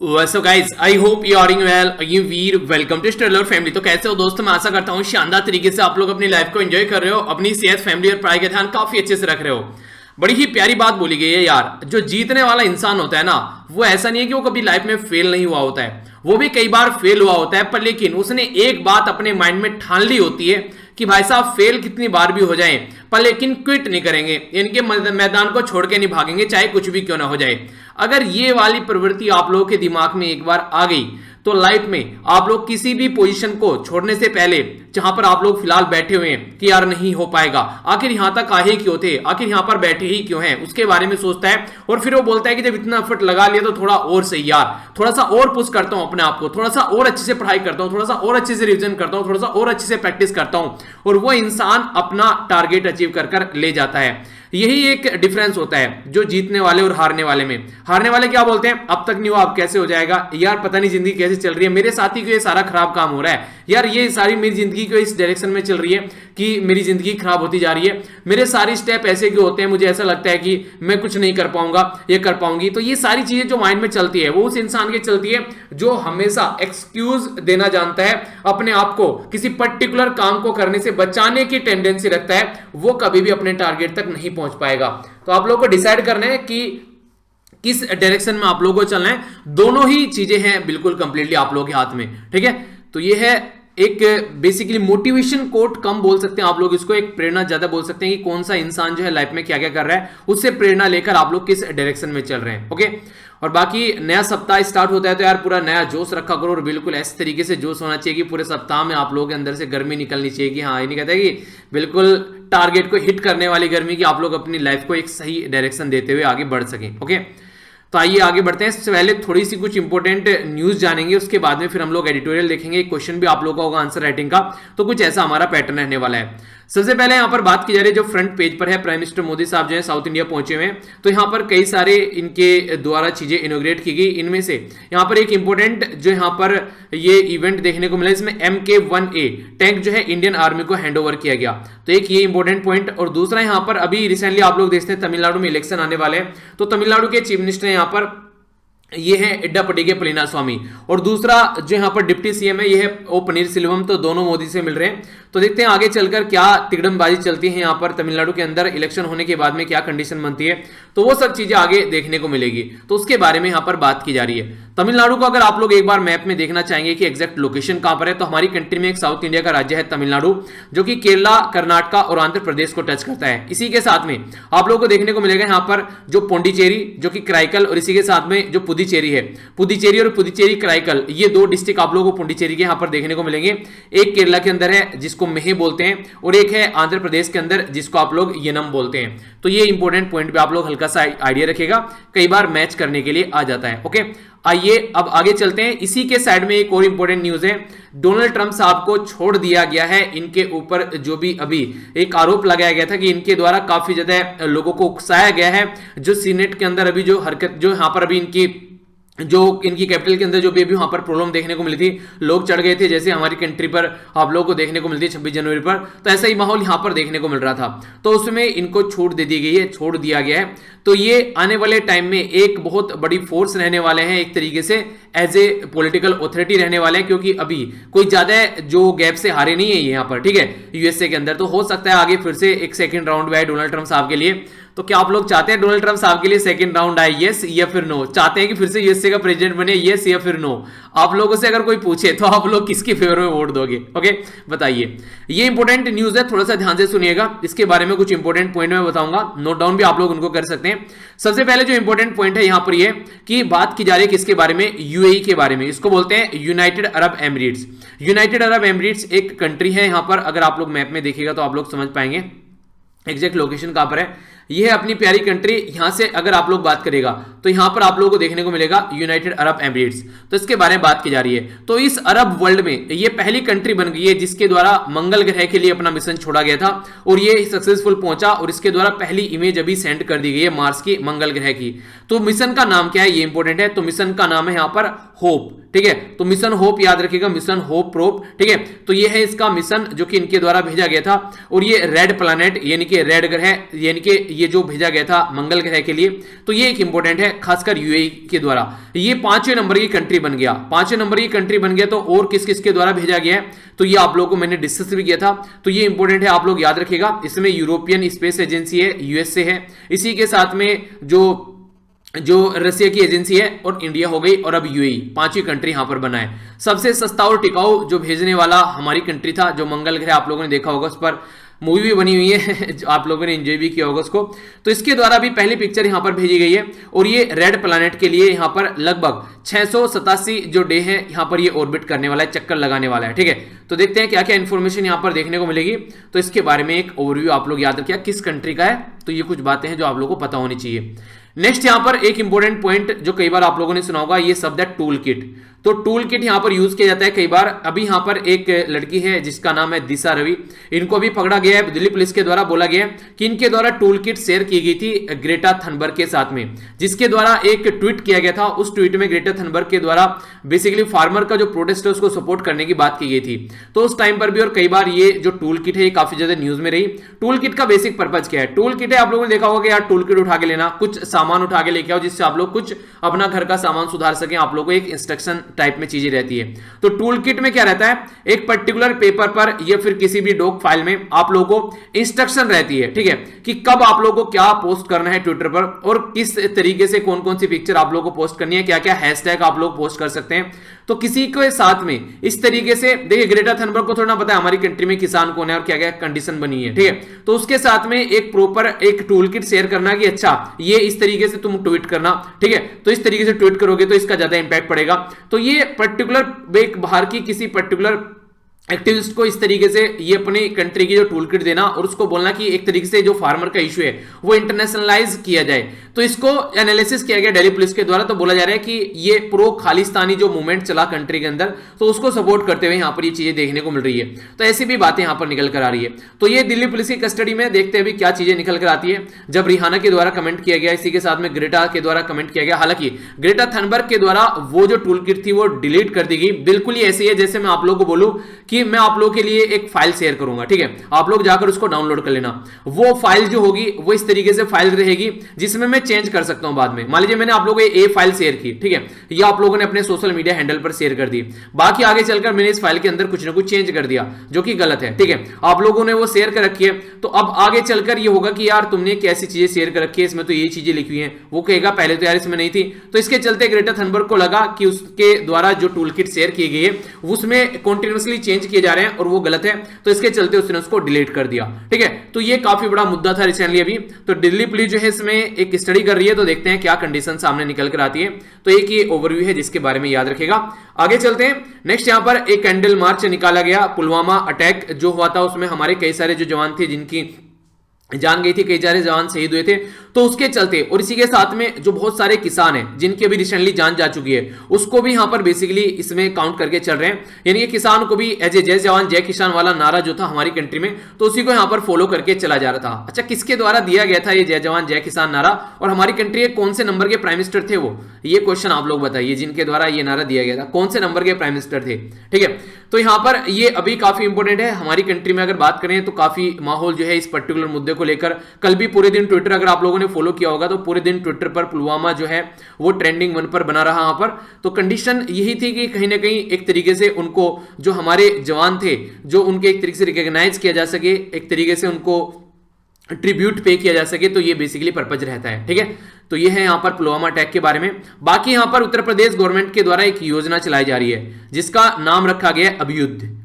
So guys I hope you are well. You were welcome to Stellar family. तो कैसे हो दोस्तों, मैं आशा करता हूँ शानदार तरीके से आप लोग अपनी लाइफ को एंजॉय कर रहे हो, अपनी सेहत, फैमिली और पढ़ाई का ध्यान काफी अच्छे से रख रहे हो। बड़ी ही प्यारी बात बोली गई है यार, जो जीतने वाला इंसान होता है ना, वो ऐसा नहीं है कि वो कभी लाइफ में फेल नहीं हुआ होता है, वो भी कई बार फेल हुआ होता है, पर लेकिन उसने एक बात अपने माइंड में ठान ली होती है कि भाई साहब फेल कितनी बार भी हो जाए, पर लेकिन क्विट नहीं करेंगे, इनके मैदान को छोड़ के नहीं भागेंगे, चाहे कुछ भी क्यों ना हो जाए। अगर ये वाली प्रवृत्ति आप लोगों के दिमाग में एक बार आ गई तो लाइफ में आप लोग किसी भी पोजीशन को छोड़ने से पहले, जहां पर आप लोग फिलहाल बैठे हुए हैं कि यार नहीं हो पाएगा, आखिर यहां तक आए क्यों थे, आखिर यहां पर बैठे ही क्यों हैं, उसके बारे में सोचता है। और फिर वो बोलता है कि जब इतना एफर्ट लगा लिया तो थोड़ा और सही यार, थोड़ा सा और पुश करता हूं अपने आप को, थोड़ा सा और अच्छे से पढ़ाई करता हूं, थोड़ा सा और अच्छे से रिविजन करता हूं, थोड़ा सा और अच्छे से प्रैक्टिस करता हूं, और वो इंसान अपना टारगेट अचीव कर ले जाता है। यही एक डिफरेंस होता है जो जीतने वाले और हारने वाले में। हारने वाले क्या बोलते हैं, अब तक नहीं हुआ अब कैसे हो जाएगा, यार पता नहीं जिंदगी कैसे चल रही है, मेरे साथी को ये सारा खराब काम हो रहा है, यार ये सारी मेरी जिंदगी को इस डायरेक्शन में चल रही है कि मेरी जिंदगी खराब होती जा रही है, मेरे सारे स्टेप ऐसे क्यों होते हैं, मुझे ऐसा लगता है कि मैं कुछ नहीं कर पाऊंगा, ये कर पाऊंगी। तो ये सारी चीजें जो माइंड में चलती है वो उस इंसान की चलती है जो हमेशा एक्सक्यूज देना जानता है, अपने आप को किसी पर्टिकुलर काम को करने से बचाने की टेंडेंसी रखता है, वो कभी भी अपने टारगेट तक नहीं पहुंच पाएगा। तो आप लोगों को डिसाइड करना है कि किस डायरेक्शन में आप लोगों को चलना है। दोनों ही चीजें हैं बिल्कुल कंप्लीटली आप लोगों के हाथ में, ठीक है। तो ये है एक बेसिकली मोटिवेशन कोट कम बोल सकते हैं आप लोग इसको, एक प्रेरणा ज्यादा बोल सकते हैं कि कौन सा इंसान जो है लाइफ में क्या क्या कर रहा है, उससे प्रेरणा लेकर आप लोग किस डायरेक्शन में चल रहे हैं। ओके, और बाकी नया सप्ताह स्टार्ट होता है तो यार पूरा नया जोश रखा करो, और बिल्कुल ऐसे तरीके से जोश होना चाहिए कि पूरे सप्ताह में आप लोगों के अंदर से गर्मी निकलनी चाहिए कि हाँ, ये नहीं कहता कि बिल्कुल टारगेट को हिट करने वाली गर्मी, की आप लोग अपनी लाइफ को एक सही डायरेक्शन देते हुए आगे बढ़ सकें। ओके, तो आइए आगे बढ़ते हैं। इससे पहले थोड़ी सी कुछ इंपॉर्टेंट न्यूज जानेंगे, उसके बाद में फिर हम लोग एडिटोरियल देखेंगे, क्वेश्चन भी आप लोगों का होगा आंसर राइटिंग का, तो कुछ ऐसा हमारा पैटर्न रहने वाला है। सबसे पहले यहां पर बात की जा रही है, जो फ्रंट पेज पर है, प्राइम मिनिस्टर मोदी साहब जो है साउथ इंडिया पहुंचे हुए हैं, तो यहां पर कई सारे इनके द्वारा चीजें इनोग्रेट की गई। इनमें से यहां पर एक इंपॉर्टेंट जो यहां पर ये इवेंट देखने को मिला, इसमें MK1A टैंक जो है इंडियन आर्मी को हैंड ओवर किया गया, तो एक ये इंपॉर्टेंट पॉइंट। और दूसरा यहां पर अभी रिसेंटली आप लोग देखते हैं तमिलनाडु में इलेक्शन आने वाले हैं, तो तमिलनाडु के चीफ मिनिस्टर यहां पर ये है इड्डापट्टी के पళनिस्वामी, और दूसरा जो यहां पर डिप्टी सीएम है ये है ओ पनीरसेल्वम, तो दोनों मोदी से मिल रहे हैं। तो देखते हैं आगे चलकर क्या तिकड़मबाजी चलती है यहां पर तमिलनाडु के अंदर, इलेक्शन होने के बाद में क्या कंडीशन बनती है, तो वो सब चीजें आगे देखने को मिलेगी, तो उसके बारे में यहां पर बात की जा रही है। तमिलनाडु को अगर आप लोग एक बार मैप में देखना चाहेंगे कि एग्जैक्ट लोकेशन कहां पर है, तो हमारी कंट्री में एक साउथ इंडिया का राज्य है तमिलनाडु, जो कि केरला, कर्नाटका और आंध्र प्रदेश को टच करता है। इसी के साथ में आप लोगों को देखने को मिलेगा यहां पर जो पोंडिचेरी, जो कि क्राइकल, और इसी के साथ में जो पुदुचेरी है, पुदुचेरी और पुदुचेरी क्राइकल, ये दो डिस्ट्रिक्ट आप लोगों को पुडुचेरी के यहां पर देखने को मिलेंगे। एक केरला के अंदर है जिसको मेहे बोलते हैं, और एक है आंध्र प्रदेश के अंदर जिसको आप लोग येनम बोलते हैं। तो ये इंपॉर्टेंट पॉइंट पे आप लोग हल्का सा आइडिया रखेगा, कई बार मैच करने के लिए आ जाता है। ओके, आइए अब आगे चलते हैं। इसी के साइड में एक और इंपॉर्टेंट न्यूज है, डोनाल्ड ट्रंप साहब को छोड़ दिया गया है। इनके ऊपर जो भी अभी एक आरोप लगाया गया था कि इनके द्वारा काफी ज्यादा लोगों को उकसाया गया है, जो सीनेट के अंदर अभी जो हरकत, जो यहां पर अभी इनकी जो इनकी कैपिटल के अंदर जो भी अभी वहां पर प्रॉब्लम देखने को मिली थी, लोग चढ़ गए थे, जैसे हमारी कंट्री पर आप लोगों को देखने को मिलती है 26 जनवरी पर, तो ऐसा ही माहौल यहां पर देखने को मिल रहा था, तो उसमें इनको छूट दे दी गई है, छोड़ दिया गया है। तो ये आने वाले टाइम में एक बहुत बड़ी फोर्स रहने वाले हैं, एक तरीके से एज ए पॉलिटिकल ऑथोरिटी रहने वाले हैं, क्योंकि अभी कोई ज्यादा जो गैप से हारे नहीं है यहाँ पर, ठीक है, यूएसए के अंदर। तो हो सकता है आगे फिर से एक सेकंड राउंड में आए डोनाल्ड ट्रंप साहब के लिए। तो क्या आप लोग चाहते हैं डोनाल्ड ट्रंप साहब के लिए सेकंड राउंड आए, यस या फिर नो? चाहते हैं कि फिर से यूएसए का प्रेसिडेंट बने, यस या फिर नो? आप लोगों से अगर कोई पूछे तो आप लोग किसके फेवर में वोट दोगे? ओके, बताइए। ये इंपॉर्टेंट न्यूज है, थोड़ा सा ध्यान से सुनिएगा, इसके बारे में कुछ इंपॉर्टेंट पॉइंट मैं बताऊंगा, नोट डाउन भी आप लोग उनको कर सकते हैं। सबसे पहले जो इंपॉर्टेंट पॉइंट है यहां पर ये कि बात की जा रही है किसके बारे में, यूएई के बारे में। इसको बोलते हैं United Arab Emirates. United Arab Emirates एक कंट्री है यहां पर, अगर आप लोग मैप में देखिएगा तो आप लोग समझ पाएंगे एग्जैक्ट लोकेशन कहां पर है। ये है अपनी प्यारी कंट्री, यहां से अगर आप लोग बात करेगा तो यहां पर आप लोगों को देखने को मिलेगा यूनाइटेड अरब एमिरेट्स, तो इसके बारे में बात की जा रही है। तो इस अरब वर्ल्ड में ये पहली कंट्री बन गई है जिसके द्वारा मंगल ग्रह के लिए अपना मिशन छोड़ा गया था, और ये सक्सेसफुल पहुंचा, और इसके द्वारा पहली इमेज अभी सेंड कर दी गई है मार्स की, मंगल ग्रह की। तो मिशन का नाम क्या है, ये इंपॉर्टेंट है। तो मिशन का नाम है यहां पर होप, ठीक है, तो मिशन होप याद रखिएगा, मिशन होप प्रोब, ठीक है। तो ये है इसका मिशन जो कि इनके द्वारा भेजा गया था, और ये रेड प्लैनेट यानी कि रेड ग्रह, यानी कि ये जो भेजा गया था मंगल ग्रह के लिए, तो ये एक इंपॉर्टेंट है, खासकर यूएई के द्वारा। ये 5वें नंबर की कंट्री बन गया, 5वें नंबर की कंट्री बन गया। तो और किस किस के द्वारा भेजा गया है, तो ये आप लोगों को मैंने डिस्कस भी किया था, तो ये इंपॉर्टेंट है, आप लोग याद रखिएगा। इसमें यूरोपियन स्पेस एजेंसी है, यूएसए है, इसी के साथ में जो रशिया की एजेंसी है, और इंडिया हो गई, और अब यूएई, 5वीं कंट्री यहां पर बना है। सबसे सस्ता और टिकाऊ जो भेजने वाला हमारी कंट्री था, जो मंगल ग्रह, आप लोगों ने देखा होगा, उस पर मूवी भी बनी हुई है जो आप लोगों ने एंजॉय भी किया होगा उसको। तो इसके द्वारा भी पहली पिक्चर यहां पर भेजी गई है, और ये रेड प्लैनेट के लिए यहां पर लगभग 687 जो डे है यहां पर ये ऑर्बिट करने वाला है, चक्कर लगाने वाला है। ठीक है, तो देखते हैं क्या क्या इंफॉर्मेशन यहां पर देखने को मिलेगी। तो इसके बारे में एक ओवरव्यू आप लोग याद रखिए, किस कंट्री का है, तो ये कुछ बातें हैं जो आप लोगों को पता होनी चाहिए। नेक्स्ट यहां पर एक इंपॉर्टेंट पॉइंट जो कई बार आप लोगों ने सुना होगा, ये शब्द है टूल किट। तो टूल किट यहां पर यूज किया जाता है कई बार। अभी यहां पर एक लड़की है जिसका नाम है दिशा रवि, इनको भी पकड़ा गया है, दिल्ली पुलिस के द्वारा बोला गया है कि इनके द्वारा टूल किट शेयर की गई थी ग्रेटा थनबर्ग के साथ में, जिसके द्वारा एक ट्वीट किया गया था। उस ट्वीट में ग्रेटा थनबर्ग के द्वारा बेसिकली फार्मर का जो प्रोटेस्ट है उसको सपोर्ट करने की बात की गई थी। तो उस टाइम पर भी और कई बार ये जो टूल किट है ये काफी ज्यादा न्यूज में रही। टूल किट का बेसिक पर्पज क्या है? टूल किट है, आप लोगों ने देखा होगा कि यार टूल किट उठा के लेना, कुछ सामान उठा के लेके आओ जिससे आप लोग कुछ अपना घर का सामान सुधार सकें, आप लोगों को एक इंस्ट्रक्शन टाइप में चीजें रहती है। तो टूल किट में क्या रहता है, एक पर्टिकुलर पेपर पर या फिर किसी भी डॉक फाइल में आप लोगों को इंस्ट्रक्शन रहती है, ठीक है, कि कब आप लोगों को क्या पोस्ट करना है ट्विटर पर, और किस तरीके से कौन कौन सी पिक्चर आप लोगों को पोस्ट करनी है, क्या क्या हैशटैग आप लोग पोस्ट कर सकते हैं। तो किसी के साथ में इस तरीके से देखिए, ग्रेटा थनबर्ग को थोड़ा पता है हमारी कंट्री में किसान कौन है और क्या क्या कंडीशन बनी है, ठीक है, तो उसके साथ में एक प्रॉपर एक टूल किट शेयर करना कि अच्छा ये इस तरीके से तुम ट्वीट करना, ठीक है, तो इस तरीके से ट्वीट करोगे तो इसका ज्यादा इंपैक्ट पड़ेगा। तो ये पर्टिकुलर एक बाहर की किसी पर्टिकुलर एक्टिविस्ट को इस तरीके से ये अपनी कंट्री की जो टूल किट देना और उसको बोलना कि एक तरीके से जो फार्मर का इशू है वो इंटरनेशनलाइज किया जाए। तो इसको एनालिसिस किया गया दिल्ली पुलिस के द्वारा। तो बोला जा रहा है कि ये प्रो खालिस्तानी जो मूवमेंट चला कंट्री के अंदर, तो उसको सपोर्ट करते हुए यहां पर ये चीजें देखने को मिल रही है। तो ऐसी भी बातें यहां पर निकल कर आ रही है। तो ये दिल्ली पुलिस की कस्टडी में देखते हैं अभी क्या चीजें निकल कर आती है। जब रिहाना के द्वारा कमेंट किया गया, इसी के साथ में ग्रेटा के द्वारा कमेंट किया गया, हालांकि ग्रेटा थनबर्ग के द्वारा वो जो टूल किट थी वो डिलीट कर दी गई। बिल्कुल ही ऐसी है जैसे मैं आप लोगों को बोलूं कि मैं आप लोगों के लिए एक फाइल शेयर करूंगा, ठीक है, आप लोग जाकर उसको डाउनलोड कर लेना। वो फाइल जो होगी वो इस तरीके से फाइल रहेगी जिसमें मैं चेंज कर सकता हूं बाद में। मान लीजिए मैंने आप लोगों को ए फाइल शेयर की, ठीक है, या आप लोगों ने अपने सोशल मीडिया हैंडल पर शेयर कर दी, बाकी आगे चलकर मैंने इस फाइल के अंदर कुछ ना कुछ चेंज कर दिया जो कि गलत है, ठीक है, आप लोगों ने वो शेयर कर रखी है। तो अब आगे चलकर ये होगा कि यार तुमने कैसी चीजें शेयर कर रखी है, इसमें तो ये चीजें लिखी हैं, वो कहेगा पहले तो यार इसमें नहीं थी। तो इसके चलते ग्रेटा थनबर्ग को लगा कि उसके द्वारा जो टूल किट शेयर की गई है उसमें कंटिन्यूअसली चेंज किए जा रहे हैं और वो गलत है, तो इसके चलते उसने उसको डिलीट कर दिया, ठीक है। तो ये काफी बड़ा मुद्दा था रिसेंटली अभी। तो दिल्ली पुलिस जो है इसमें एक स्टडी कर रही है, तो देखते हैं क्या कंडीशन सामने निकल कर आती है। तो एक ये ओवरव्यू है जिसके बारे में याद रखेगा। आगे चलते हैं। नेक्स्ट यहां पर एक कैंडल मार्च निकाला गया। पुलवामा अटैक जो हुआ था उसमें हमारे कई सारे जो जवान थे जिनकी जान गई थी, कई सारे जवान शहीद हुए थे, तो उसके चलते और इसी के साथ में जो बहुत सारे किसान हैं जिनकी अभी रिसेंटली जान जा चुकी है उसको भी यहां पर बेसिकली इसमें काउंट करके चल रहे हैं। यानी कि किसान को भी एज ए जय जवान जय किसान वाला नारा जो था हमारी कंट्री में, तो उसी को यहां पर फॉलो करके चला जा रहा था। अच्छा, किसके द्वारा दिया गया था ये जय जवान जय किसान नारा, और हमारी कंट्री के कौन से नंबर के प्राइम मिनिस्टर थे वो, ये क्वेश्चन आप लोग बताइए, जिनके द्वारा ये नारा दिया गया था कौन से नंबर के प्राइम मिनिस्टर थे, ठीक है। तो यहां पर ये अभी काफी इंपॉर्टेंट है हमारी कंट्री में। अगर बात करें तो काफी माहौल जो है इस पर्टिकुलर मुद्दे को लेकर, कल भी पूरे दिन ट्विटर अगर आप लोगों ने फॉलो किया होगा तो पूरे दिन ट्विटर पर पुलवामा जो है वो ट्रेंडिंग 1 पर बना रहा वहां पर। तो कंडीशन यही थी कि कहीं ना कहीं एक तरीके से उनको जो हमारे जवान थे जो उनके एक तरीके से रिकॉग्नाइज किया जा सके, एक तरीके से उनको ट्रिब्यूट पे किया जा सके, तो ये बेसिकली पर्पज रहता है, ठीक है। तो ये है यहां पर पुलवामा अटैक के बारे में। बाकी यहां पर उत्तर प्रदेश गवर्नमेंट के द्वारा एक योजना चलाई जा रही है जिसका नाम रखा गया है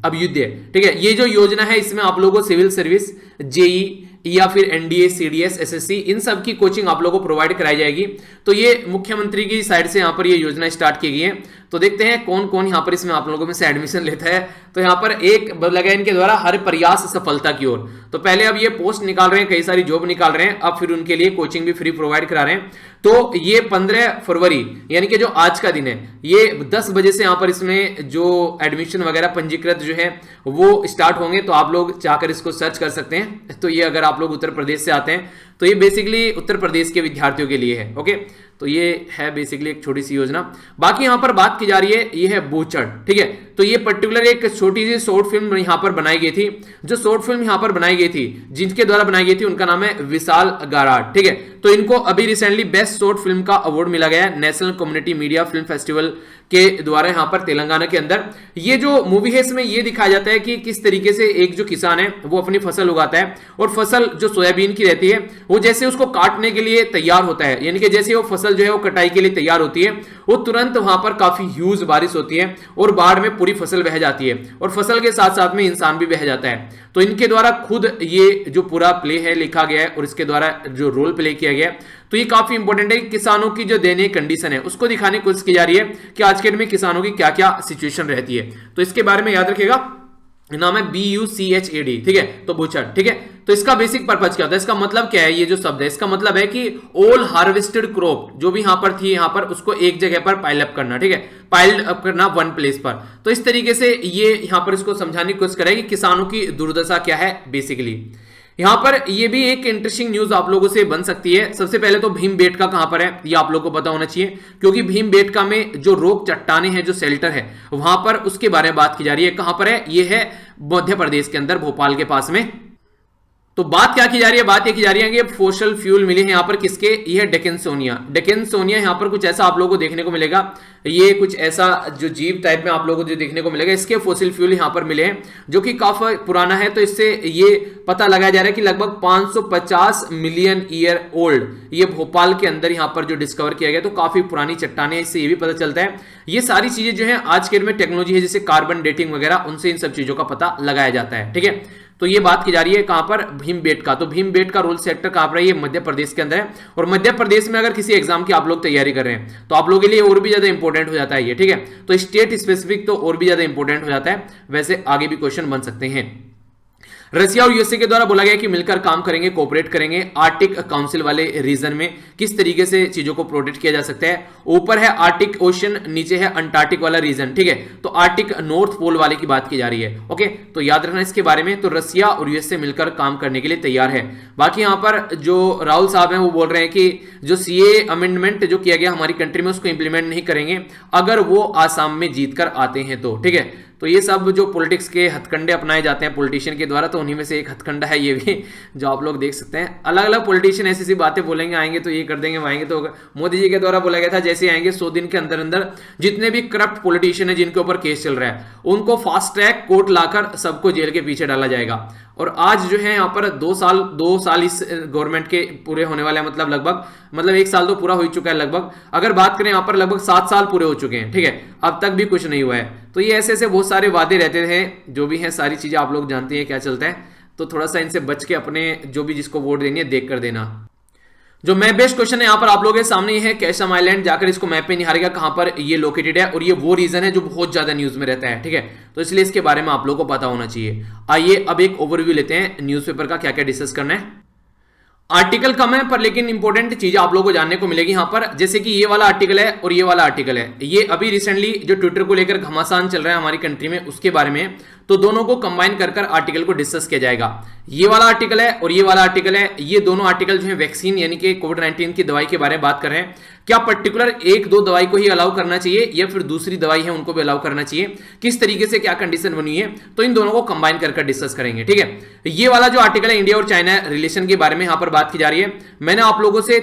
अभ्युदय, ठीक है। ये जो योजना है इसमें आप लोगों को सिविल सर्विस, जेई या फिर एनडीए, सीडीएस, एसएससी, इन सब की कोचिंग आप लोगों को प्रोवाइड कराई जाएगी। तो ये मुख्यमंत्री की साइड से यहां पर ये योजना स्टार्ट की गई है। तो देखते हैं कौन कौन यहां पर इसमें आप लोगों में से एडमिशन लेता है। तो यहां पर एक लगा इनके द्वारा हर प्रयास सफलता की ओर। तो पहले अब ये पोस्ट निकाल रहे हैं, कई सारी जॉब निकाल रहे हैं, अब फिर उनके लिए कोचिंग भी फ्री प्रोवाइड करा रहे हैं। तो ये 15 फरवरी यानी कि जो आज का दिन है, ये 10 बजे से यहां पर इसमें जो एडमिशन वगैरह पंजीकृत जो है वो स्टार्ट होंगे। तो आप लोग जाकर इसको सर्च कर सकते हैं। तो ये अगर आप लोग उत्तर प्रदेश से आते हैं तो ये बेसिकली उत्तर प्रदेश के विद्यार्थियों के लिए है, ओके। तो ये है बेसिकली एक छोटी सी योजना। बाकी यहां पर बात की जा रही है, ये है बूचड़, ठीक है। तो ये पर्टिकुलर एक छोटी सी शॉर्ट फिल्म यहां पर बनाई गई थी। जो शॉर्ट फिल्म यहां पर बनाई गई थी, जिनके द्वारा बनाई गई थी, उनका नाम है विशाल गाराड, ठीक है। तो इनको अभी रिसेंटली बेस्ट शॉर्ट फिल्म का अवार्ड मिला गया है national community media film festival के द्वारा यहां पर तेलंगाना के अंदर। ये जो मूवी है इसमें ये दिखाया जाता है कि किस तरीके से एक जो किसान है वो अपनी फसल उगाता है, और फसल जो सोयाबीन की रहती है वो जैसे उसको काटने के लिए तैयार होता है, यानी कि जैसे वो फसल जो है वो कटाई के लिए तैयार होती है, वो तुरंत वहां पर काफी ह्यूज बारिश होती है और बाढ़ में पूरी फसल बह जाती है, और फसल के साथ साथ में इंसान भी बह जाता है। तो इनके द्वारा खुद ये जो पूरा प्ले है लिखा गया है और इसके द्वारा जो रोल प्ले किया गया है, तो ये काफी इंपॉर्टेंट है कि किसानों की जो दैनीय कंडीशन है उसको दिखाने की कोशिश की जा रही है कि आज के दिन में किसानों की क्या क्या सिचुएशन रहती है। तो इसके बारे में याद रखिएगा, नाम है BUCHAD, ठीक है। तो बूचड़, ठीक है। तो इसका बेसिक पर्पज क्या होता है, इसका मतलब क्या है, ये जो शब्द है इसका मतलब है कि ऑल हार्वेस्टेड क्रॉप जो भी यहां पर थी, यहां पर उसको एक जगह पर पाइल अप करना, ठीक है, पाइल अप करना वन प्लेस पर। तो इस तरीके से ये यहां पर इसको समझाने की कोशिश करेगी किसानों की दुर्दशा क्या है बेसिकली। यहां पर ये भी एक इंटरेस्टिंग न्यूज आप लोगों से बन सकती है। सबसे पहले तो भीमबेटका कहां पर है ये आप लोगों को पता होना चाहिए, क्योंकि भीमबेटका में जो रॉक चट्टाने हैं, जो शेल्टर है वहां पर, उसके बारे में बात की जा रही है। कहां पर है, ये है मध्य प्रदेश के अंदर, भोपाल के पास में। तो बात क्या की जा रही है, बात ये की जा रही है कि फॉसिल फ्यूल मिले हैं यहाँ पर किसके, ये है डेकेनसोनिया। डेकेनसोनिया यहाँ पर कुछ ऐसा आप लोगों को देखने को मिलेगा, ये कुछ ऐसा जो जीव टाइप में आप लोगों को जो देखने को मिलेगा, इसके फॉसिल फ्यूल यहाँ पर मिले हैं जो कि काफी पुराना है। तो इससे ये पता लगाया जा रहा है कि लगभग 550 मिलियन ईयर ओल्ड ये भोपाल के अंदर यहाँ पर जो डिस्कवर किया गया, तो काफी पुरानी चट्टाने हैं। इससे ये भी पता चलता है ये सारी चीजें जो है आज के डेट में टेक्नोलॉजी है, जैसे कार्बन डेटिंग वगैरह, उनसे इन सब चीजों का पता लगाया जाता है, ठीक है। तो ये बात की जा रही है कहां पर, भीमबेटका। तो भीमबेटका रूरल सेक्टर कहां पर है, ये मध्य प्रदेश के अंदर है। और मध्य प्रदेश में अगर किसी एग्जाम की आप लोग तैयारी कर रहे हैं तो आप लोगों के लिए और भी ज्यादा इंपॉर्टेंट हो जाता है ये, ठीक है। तो स्टेट स्पेसिफिक तो और भी ज्यादा इंपॉर्टेंट हो जाता है, वैसे आगे भी क्वेश्चन बन सकते हैं। रशिया और यूएसए के द्वारा बोला गया कि मिलकर काम करेंगे, कोऑपरेट करेंगे आर्टिक काउंसिल वाले रीजन में, किस तरीके से चीजों को प्रोटेक्ट किया जा सकता है। ऊपर है आर्टिक ओशन, नीचे है अंटार्कटिक वाला रीजन, ठीक है। तो आर्टिक नॉर्थ पोल वाले की बात की जा रही है, ओके। तो याद रखना इसके बारे में। तो रशिया और यूएसए मिलकर काम करने के लिए तैयार है। बाकी यहां पर जो राहुल साहब हैं वो बोल रहे हैं कि जो सीए अमेंडमेंट जो किया गया हमारी कंट्री में, उसको इंप्लीमेंट नहीं करेंगे अगर वो आसाम में जीतकर आते हैं तो, ठीक है। तो ये सब जो पॉलिटिक्स के हथकंडे अपनाए जाते हैं पॉलिटिशियन के द्वारा, तो उन्हीं में से एक हथकंडा है ये भी, जो आप लोग देख सकते हैं। अलग अलग पॉलिटिशियन ऐसी सी बातें बोलेंगे, आएंगे तो ये कर देंगे, आएंगे तो मोदी जी के द्वारा बोला गया था जैसे आएंगे 100 दिन के अंदर अंदर जितने भी करप्ट पॉलिटिशियन है जिनके ऊपर केस चल रहा है उनको फास्ट ट्रैक कोर्ट लाकर सबको जेल के पीछे डाला जाएगा। और आज जो है यहाँ पर 2 साल इस गवर्नमेंट के पूरे होने वाले हैं, मतलब 1 साल तो पूरा हो चुका है लगभग। अगर बात करें यहाँ पर लगभग 7 साल पूरे हो चुके हैं, ठीक है। अब तक भी कुछ नहीं हुआ है। तो ये ऐसे ऐसे बहुत सारे वादे रहते हैं, जो भी हैं सारी चीजें आप लोग जानते हैं क्या चलता है। तो थोड़ा सा इनसे बच के अपने जो भी जिसको वोट देनी है देख कर देना। जो मैप बेस्ड क्वेश्चन है यहाँ पर आप लोगों के सामने ये है कैशम आइलैंड, जाकर इसको मैप पे निहारेगा कहां पर ये लोकेटेड है, और ये वो रीजन है जो बहुत ज्यादा न्यूज में रहता है, ठीक है। तो इसलिए इसके बारे में आप लोगों को पता होना चाहिए। आइए अब एक ओवरव्यू लेते हैं न्यूज़पेपर का, क्या क्या डिस्कस करना है। आर्टिकल कम है पर लेकिन इंपॉर्टेंट चीज आप लोगों को जानने को मिलेगी यहां पर, जैसे कि ये वाला आर्टिकल है और ये वाला आर्टिकल है। ये अभी रिसेंटली जो ट्विटर को लेकर घमासान चल रहा है हमारी कंट्री में, उसके बारे में, तो दोनों को कंबाइन कर आर्टिकल को डिस्कस किया जाएगा। ये वाला आर्टिकल है और ये वाला आर्टिकल है। ये दोनों आर्टिकल जो है वैक्सीन यानी कि कोविड-19 की दवाई के बारे में बात कर रहे हैं। क्या पर्टिकुलर 1-2 दवाई को ही अलाउ करना चाहिए या फिर दूसरी दवाई है उनको भी अलाउ करना चाहिए, किस तरीके से क्या कंडीशन बनी है, तो इन दोनों को कंबाइन कर डिस्कस करेंगे, ठीक है। ये वाला जो आर्टिकल है इंडिया और चाइना रिलेशन के बारे में यहां पर बात की जा रही है। मैंने आप लोगों से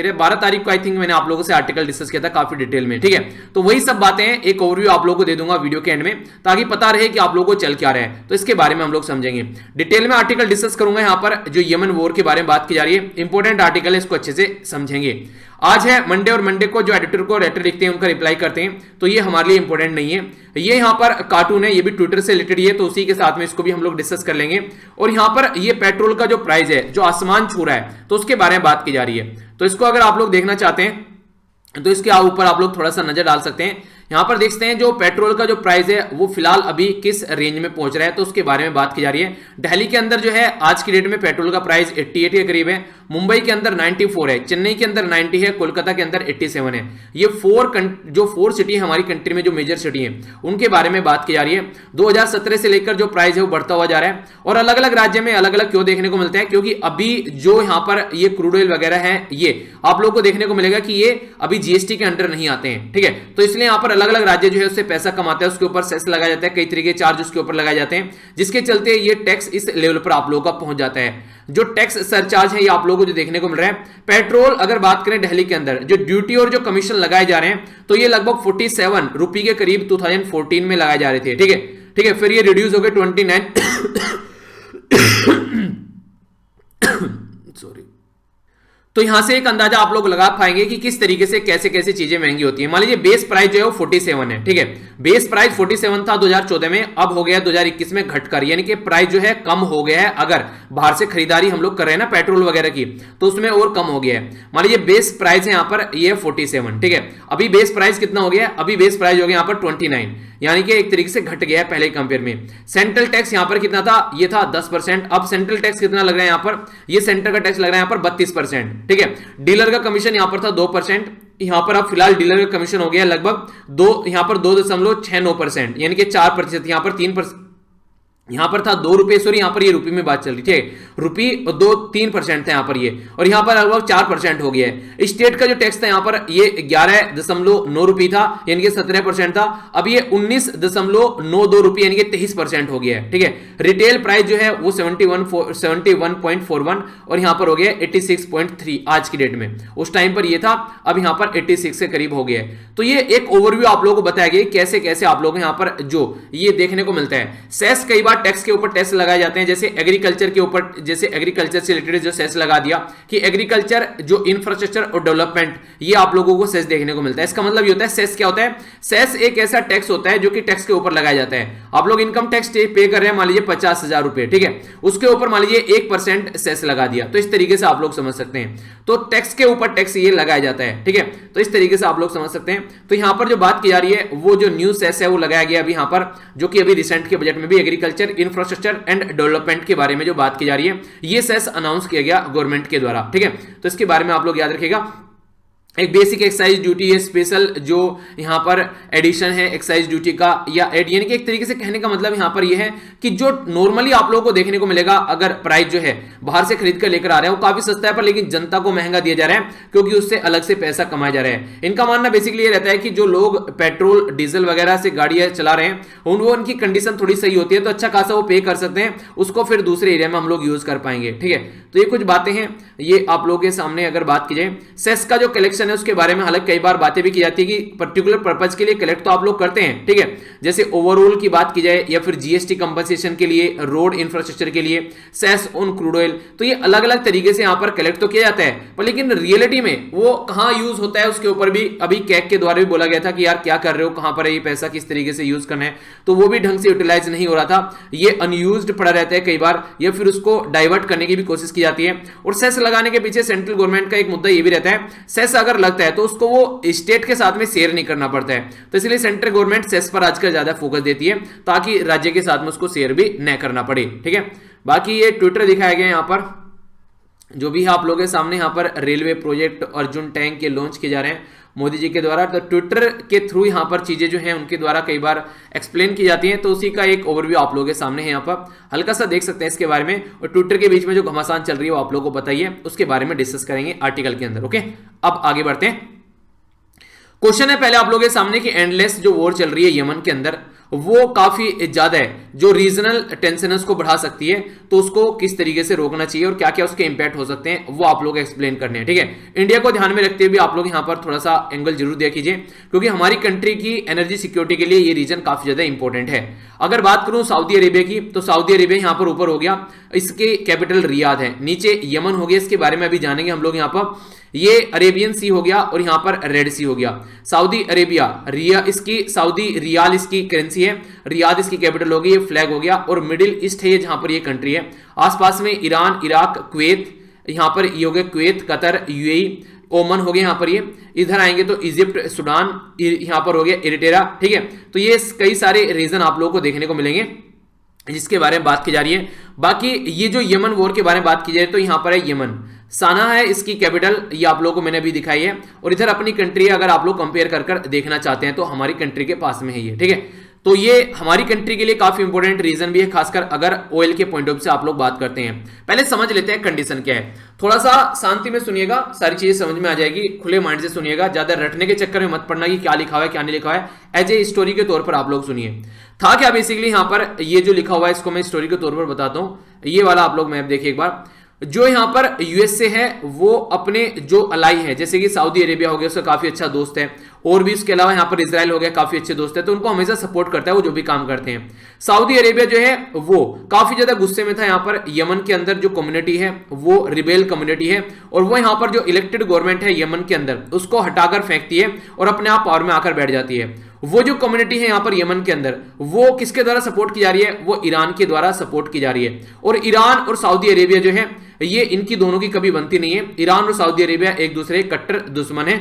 12 तारीख को आई थिंक मैंने आप लोगों से आर्टिकल डिस्कस किया था काफी डिटेल में, ठीक है। तो वही सब बातें एक ओवरव्यू आप लोगों को दे दूंगा वीडियो के एंड में, ताकि पता रहे कि आप लोगों को चल क्या रहा है। तो इसके बारे में हम लोग समझेंगे डिटेल में। आर्टिकल डिस्कस करूंगा यहां पर जो यमन वॉर के बारे में बात की जा रही है, इंपॉर्टेंट आर्टिकल है, इसको अच्छे से समझेंगे। आज है मंडे और मंडे को जो एडिटर को लेटर लिखते हैं उनका रिप्लाई करते हैं, तो ये हमारे लिए इंपॉर्टेंट नहीं है। ये यहां पर कार्टून है, ये भी ट्विटर से रिलेटेड है, तो उसी के साथ में इसको भी हम लोग डिस्कस कर लेंगे। और यहां पर ये पेट्रोल का जो प्राइस है जो आसमान छू रहा है, तो उसके बारे में बात की जा रही है। तो इसको अगर आप लोग देखना चाहते हैं तो इसके ऊपर आप लोग थोड़ा सा नजर डाल सकते हैं। यहां पर देखते हैं जो पेट्रोल का जो प्राइस है वो फिलहाल अभी किस रेंज में पहुंच रहा है, तो उसके बारे में बात की जा रही है। दिल्ली के अंदर जो है आज की डेट में पेट्रोल का प्राइस 88 के करीब है, मुंबई के अंदर 94 है, चेन्नई के अंदर 90 है, कोलकाता के अंदर 87 है। ये जो 4 सिटी है हमारी कंट्री में, जो मेजर सिटी है, उनके बारे में बात की जा रही है। 2017 से लेकर जो प्राइस है वो बढ़ता हुआ जा रहा है। और अलग अलग राज्य में अलग अलग क्यों देखने को मिलता है, क्योंकि अभी जो यहां पर ये क्रूड ऑयल वगैरह है, ये आप लोगों को देखने को मिलेगा कि ये अभी जीएसटी के अंडर नहीं आते हैं, ठीक है। तो इसलिए यहां पर अलग अलग राज्य जो है उससे पैसा कमाते हैं, उसके ऊपर सेस लगाया जाता है, कई तरीके के चार्ज उसके ऊपर लगाए जाते हैं, जिसके चलते ये टैक्स इस लेवल पर आप लोगों का पहुंच जाता है। जो टैक्स सरचार्ज है ये आप लोगों को जो देखने को मिल रहा है, पेट्रोल अगर बात करें दिल्ली के अंदर, जो ड्यूटी और जो कमीशन लगाए जा रहे हैं, तो ये लगभग 47 रुपए के करीब 2014 में लगाए जा रहे थे, ठीक है, ठीक है। फिर ये रिड्यूस हो गए 29 सॉरी। तो यहां से एक अंदाजा आप लोग लगा पाएंगे कि किस तरीके से कैसे कैसे चीजें महंगी होती है। मान लीजिए बेस प्राइस जो है वो 47 है, ठीक है। बेस प्राइस 47 था 2014 में, अब हो गया 2021 में घटकर, यानी कि प्राइस जो है कम हो गया है। अगर बाहर से खरीदारी हम लोग कर रहे हैं ना पेट्रोल वगैरह की, तो उसमें और कम हो गया है। मान लीजिए बेस प्राइस है यहां पर ये 47, ठीक है। अभी बेस प्राइस कितना हो गया है, अभी बेस प्राइस हो गया यहां पर 29, यानी कि एक तरीके से घट गया है पहले कंपेयर में। सेंट्रल टैक्स यहां पर कितना था, ये था 10%, अब सेंट्रल टैक्स कितना लग रहा है यहां पर, ये सेंटर का टैक्स लग रहा है यहां पर 32%, ठीक है। डीलर का कमीशन यहां पर था 2%, यहां पर अब फिलहाल डीलर का कमीशन हो गया लगभग 2.69%, यानी कि 4%, यहां पर 3%, यहां पर था 2 रुपए, सॉरी यहां पर ये रुपए में बात चल रही थी, रुपये 3% था यहां पर ये, और यहां पर लगभग 4% हो गया है। स्टेट का जो टैक्स था यहां पर ये 11.9 रुपये था, यानी कि 17% था, अब ये 19.92 रुपये, यानी कि 23% हो गया है, ठीक है। रिटेल प्राइस जो है वो 71.41 और यहां पर हो गया 86.3 आज की डेट में, उस टाइम पर ये था, अब यहां पर 86 के करीब हो गया है। तो ये एक ओवरव्यू आप लोगों को बताया गया कैसे कैसे आप लोग यहां पर जो ये देखने को मिलता है। सेस कई बार टैक्स के ऊपर टैक्स लगाए जाते हैं, जैसे एग्रीकल्चर के ऊपर, जैसे एग्रीकल्चर से रिलेटेड जो सेस लगा दिया कि एग्रीकल्चर जो इंफ्रास्ट्रक्चर और डेवलपमेंट, ये आप लोगों को सेस देखने को मिलता है। इसका मतलब ये होता है, सेस क्या होता है, सेस एक ऐसा टैक्स होता है जो कि टैक्स के ऊपर लगाया जाता है। आप लोग इनकम टैक्स पे कर रहे हैं मान लीजिए 50,000 रुपए, ठीक है, उसके ऊपर मान लीजिए 1% सेस लगा दिया, तो इस तरीके से आप लोग समझ सकते हैं। तो टैक्स के ऊपर टैक्स ये लगाया जाता है, ठीक है, तो इस तरीके से आप लोग समझ सकते हैं। तो यहां पर जो बात की जा रही है वो जो न्यू सेस है वो लगाया गया अभी यहां पर, जो कि अभी रिसेंट के बजट में भी एग्रीकल्चर इंफ्रास्ट्रक्चर एंड डेवलपमेंट के बारे में जो बात की जा रही है, ये सेस अनाउंस किया गया गवर्नमेंट के द्वारा, ठीक है। तो इसके बारे में आप लोग याद रखिएगा। एक बेसिक एक्साइज ड्यूटी है, स्पेशल जो यहां पर एडिशन है एक्साइज ड्यूटी का, या यानी कि एक तरीके से कहने का मतलब यहां पर यह है कि जो नॉर्मली आप लोगों को देखने को मिलेगा, अगर प्राइस जो है बाहर से खरीद कर लेकर आ रहे हैं वो काफी सस्ता है, पर लेकिन जनता को महंगा दिया जा रहा है क्योंकि उससे अलग से पैसा कमाया जा रहा है। इनका मानना बेसिकली ये रहता है कि जो लोग पेट्रोल डीजल वगैरह से गाड़ियां चला रहे हैं उनकी कंडीशन थोड़ी सही होती है, तो अच्छा खासा वो पे कर सकते हैं, उसको फिर दूसरे एरिया में हम लोग यूज कर पाएंगे, ठीक है। तो ये कुछ बातें हैं, ये आप लोगों के सामने अगर बात की जाए। सेस का जो कलेक्शन है उसके बारे में हालांकि कई बार बातें भी की जाती है कि पर्टिकुलर पर्पज के लिए कलेक्ट तो आप लोग करते हैं, ठीक है, जैसे ओवरऑल की बात की जाए या फिर जीएसटी कंपनसेशन के लिए, रोड इंफ्रास्ट्रक्चर के लिए, सेस ऑन क्रूड ऑयल, तो ये अलग अलग तरीके से यहां पर कलेक्ट तो किया जाता है, पर लेकिन रियलिटी में वो कहां यूज होता है उसके ऊपर भी अभी कैग के द्वारा भी बोला गया था कि यार क्या कर रहे हो, कहां पर है ये पैसा, किस तरीके से यूज करना है, तो वो भी ढंग से यूटिलाइज नहीं हो रहा था, ये अनयूज्ड पड़ा रहता है कई बार, या फिर उसको डाइवर्ट करने की भी कोशिश की जाती है। और सेस लगाने के पीछे सेंट्रल गवर्नमेंट का एक मुद्दा ये भी रहता है, सेस अगर लगता है तो उसको वो स्टेट के साथ में शेयर नहीं करना पड़ता है, तो इसलिए सेंट्रल गवर्नमेंट सेस पर आजकल ज्यादा फोकस देती है ताकि राज्य के साथ में उसको शेयर भी न करना पड़े, ठीक है। बाकी ये ट्विटर दिखाया गया यहां पर जो भी है आप लोगों के सामने, यहां पर रेलवे प्रोजेक्ट अर्जुन टैंक के लॉन्च किए जा रहे हैं मोदी जी के द्वारा, तो ट्विटर के थ्रू यहां पर चीजें जो हैं उनके द्वारा कई बार एक्सप्लेन की जाती हैं, तो उसी का एक ओवरव्यू आप लोगों के सामने है, यहां पर हल्का सा देख सकते हैं इसके बारे में। और ट्विटर के बीच में जो घमासान चल रही है वो आप लोगों को बताइए, उसके बारे में डिस्कस करेंगे आर्टिकल के अंदर, ओके। अब आगे बढ़ते हैं। क्वेश्चन है पहले आप लोगों के सामने कि एंडलेस जो वॉर चल रही है यमन के अंदर, वो काफी ज्यादा है, जो रीजनल टेंशन को बढ़ा सकती है, तो उसको किस तरीके से रोकना चाहिए और क्या क्या उसके इंपैक्ट हो सकते हैं वो आप लोग एक्सप्लेन करने हैं, ठीक है। इंडिया को ध्यान में रखते हुए आप लोग यहां पर थोड़ा सा एंगल जरूर दिया कीजिए, क्योंकि हमारी कंट्री की एनर्जी सिक्योरिटी के लिए ये रीजन काफी ज्यादा इंपॉर्टेंट है। अगर बात करूं सऊदी अरेबिया की, तो सऊदी अरेबिया यहां पर ऊपर हो गया, इसके कैपिटल रियाद है, नीचे यमन हो गया, इसके बारे में अभी जानेंगे हम लोग। यहां पर ये अरेबियन सी हो गया और यहां पर रेड सी हो गया। सऊदी अरेबिया इसकी सऊदी रियाल इसकी करेंसी है, रियाद इसकी कैपिटल होगी, ये फ्लैग हो गया, और मिडिल ईस्ट है ये जहां पर ये कंट्री है। आसपास में ईरान, इराक, कुवैत, यहां पर ये हो गया कुवैत, कतर, यूएई, ओमन हो गया, यहां पर ये इधर आएंगे तो इजिप्ट, सुडान, यहां पर हो गया इरिटेरा, ठीक है। तो ये कई सारे रीजन आप लोगों को देखने को मिलेंगे जिसके बारे में बात की जा रही है। बाकी ये जो यमन वॉर के बारे में बात की जाए तो यहां पर है यमन, साना है इसकी कैपिटल, ये आप लोगों को मैंने अभी दिखाई है। और इधर अपनी कंट्री है, अगर आप लोग कंपेयर कर देखना चाहते हैं तो हमारी कंट्री के पास में है ये, ठीक है। तो ये हमारी कंट्री के लिए काफी इंपॉर्टेंट रीजन भी है, खासकर अगर ऑयल के पॉइंट ऑफ से आप लोग बात करते हैं। पहले समझ लेते हैं कंडीशन क्या है, थोड़ा सा शांति में सुनिएगा, सारी चीजें समझ में आ जाएगी, खुले माइंड से सुनिएगा, ज्यादा रटने के चक्कर में मत पड़ना कि क्या लिखा हुआ है क्या नहीं लिखा हुआ है, एज ए स्टोरी के तौर पर आप लोग सुनिए। था क्या बेसिकली यहाँ पर, ये जो लिखा हुआ है इसको मैं स्टोरी के तौर पर बताता हूँ। ये वाला आप लोग मैप देखिए एक बार, जो यहाँ पर यूएसए है वो अपने जो अलाई है, जैसे कि सऊदी अरेबिया हो गया उसका काफी अच्छा दोस्त है, और भी इसके अलावा यहाँ पर इजराइल हो गया काफी अच्छे दोस्त है, तो उनको हमेशा सपोर्ट करता है वो जो भी काम करते हैं। सऊदी अरेबिया जो है वो काफी ज्यादा गुस्से में था यहाँ पर, यमन के अंदर जो कम्युनिटी है वो रिबेल कम्युनिटी है, और वो यहाँ पर जो इलेक्टेड गवर्नमेंट है यमन के अंदर उसको हटाकर फेंकती है और अपने आप पावर में आकर बैठ जाती है। वो जो कम्युनिटी है यहाँ पर यमन के अंदर वो किसके द्वारा सपोर्ट की जा रही है, वो ईरान के द्वारा सपोर्ट की जा रही है। और ईरान और सऊदी अरेबिया जो है ये इनकी दोनों की कभी बनती नहीं है, ईरान और सऊदी अरेबिया एक दूसरे के कट्टर दुश्मन है,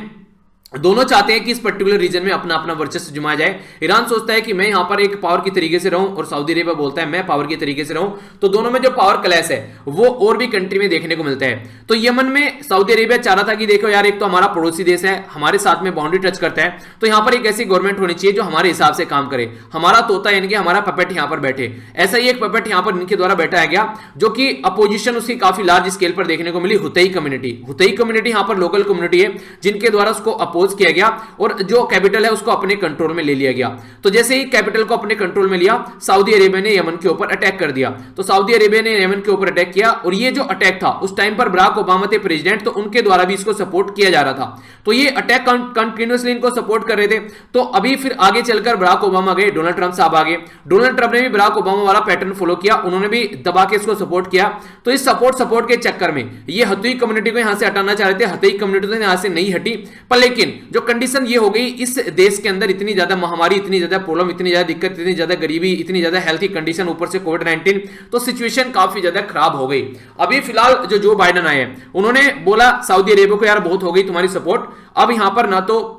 दोनों चाहते हैं कि इस पर्टिकुलर रीजन में अपना अपना वर्चस्व जमाया जाए। ईरान सोचता है कि मैं यहां पर एक पावर की तरीके से रहूं, और सऊदी अरेबिया बोलता है मैं पावर की तरीके से रहूं, तो दोनों में जो पावर क्लैश है वो और भी कंट्री में देखने को मिलता है। तो यमन में सऊदी अरेबिया चाह रहा था कि देखो यार, एक तो हमारा पड़ोसी देश है, हमारे साथ में बाउंड्री टच करता है, तो यहां पर एक ऐसी गवर्नमेंट होनी चाहिए जो हमारे हिसाब से काम करे, हमारा तोता यानी कि हमारा पपेट यहां पर बैठे। ऐसा ही एक पपेट यहां पर इनके द्वारा बैठाया गया, जो कि अपोजिशन उसकी काफी लार्ज स्केल पर देखने को मिली, हुतई कम्युनिटी। हुतई कम्युनिटी यहां पर लोकल कम्युनिटी है जिनके द्वारा उसको अपोज किया गया, और जो कैपिटल है उसको अपने कंट्रोल में ले लिया गया। तो जैसे ही कैपिटल को अपने कंट्रोल में लिया, सऊदी अरेबिया ने यमन के ऊपर अटैक कर दिया। तो सऊदी अरेबिया ने यमन के ऊपर अटैक किया, और ये जो अटैक था उस टाइम पर बराक ओबामा थे प्रेसिडेंट, तो उनके द्वारा भी इसको सपोर्ट किया जा रहा था। तो ये अटैक कंटिन्यूअसली इनको सपोर्ट कर रहे थे। तो अभी फिर आगे चलकर बराक ओबामा गए, डोनाल्ड ट्रंप साहब आ गए, डोनाल्ड ट्रंप ने भी बराक ओबामा वाला पैटर्न फॉलो किया, उन्होंने भी दबा के इसको सपोर्ट किया। तो इस सपोर्ट के चक्कर में ये हतई कम्युनिटी को यहां से हटाना चाह रहे थे, हतई कम्युनिटी तो यहां से नहीं हटी, पर लेकिन जो कंडीशन ये हो गई, इस देश के अंदर इतनी ज्यादा महामारी, इतनी ज्यादा प्रॉब्लम, इतनी ज्यादा दिक्कत, इतनी ज्यादा गरीबी, इतनी ज्यादा हेल्थ की कंडीशन, ऊपर से कोविड-19, तो सिचुएशन काफी ज्यादा खराब हो गई। अभी फिलहाल जो बाइडेन आए हैं उन्होंने बोला सऊदी अरेबिया को यार बहुत हो गई तुम्हारी सपोर्ट, अब यहां पर ना तो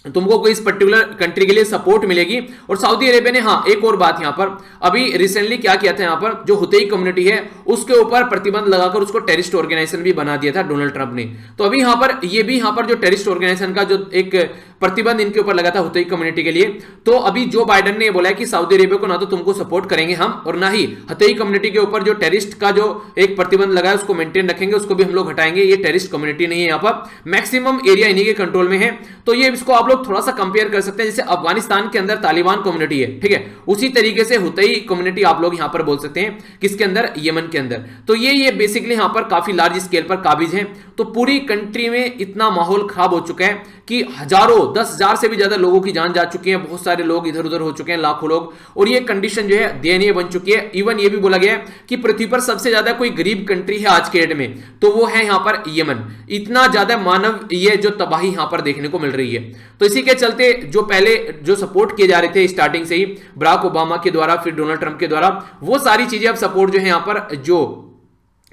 तुमको कोई इस पर्टिकुलर कंट्री के लिए सपोर्ट मिलेगी। और सऊदी अरेबिया ने, हाँ एक और बात यहां पर अभी रिसेंटली क्या किया था, यहां पर जो हुतई कम्युनिटी है उसके ऊपर प्रतिबंध लगाकर उसको टेररिस्ट ऑर्गेनाइजेशन भी बना दिया था डोनाल्ड ट्रंप ने। तो अभी यहां पर ये भी यहां पर जो टेररिस्ट ऑर्गेनाइजेशन का जो एक प्रतिबंध इनके ऊपर लगा था हुतई कम्युनिटी के लिए, तो अभी जो बाइडेन ने बोला है कि सऊदी अरेबिया को ना तो तुमको सपोर्ट करेंगे हम, और ना ही हुतई कम्युनिटी के ऊपर जो टेररिस्ट का जो एक प्रतिबंध लगा है उसको मेंटेन रखेंगे, उसको भी हम लोग हटाएंगे। ये टेररिस्ट कम्युनिटी नहीं है, यहाँ पर मैक्सिमम एरिया इन्हीं के कंट्रोल में है। तो ये इसको आप लोग थोड़ा सा कंपेयर कर सकते हैं, जैसे अफगानिस्तान के अंदर तालिबान कम्युनिटी है, ठीक है, उसी तरीके से हुतई कम्युनिटी आप लोग यहां पर बोल सकते हैं, किसके अंदर, यमन के अंदर। तो ये बेसिकली यहां पर काफी लार्ज स्केल पर काबिज है। तो पूरी कंट्री में इतना माहौल खराब हो चुका है कि हजारों, 10,000 से भी ज्यादा लोगों की जान जा चुकी है, बहुत सारे लोग इधर उधर हो चुके हैं, लाखों लोग, और ये कंडीशन जो है दयनीय बन चुकी है। इवन ये भी बोला गया है कि पृथ्वी पर सबसे ज्यादा कोई गरीब कंट्री है आज के डेट में, तो वो है यहां पर यमन। इतना ज्यादा मानव ये जो तबाही यहां पर देखने को मिल रही है। तो इसी के चलते जो पहले जो सपोर्ट किए जा रहे थे स्टार्टिंग से ही बराक ओबामा के द्वारा, फिर डोनाल्ड ट्रंप के द्वारा, वो सारी चीजें अब सपोर्ट जो है यहां पर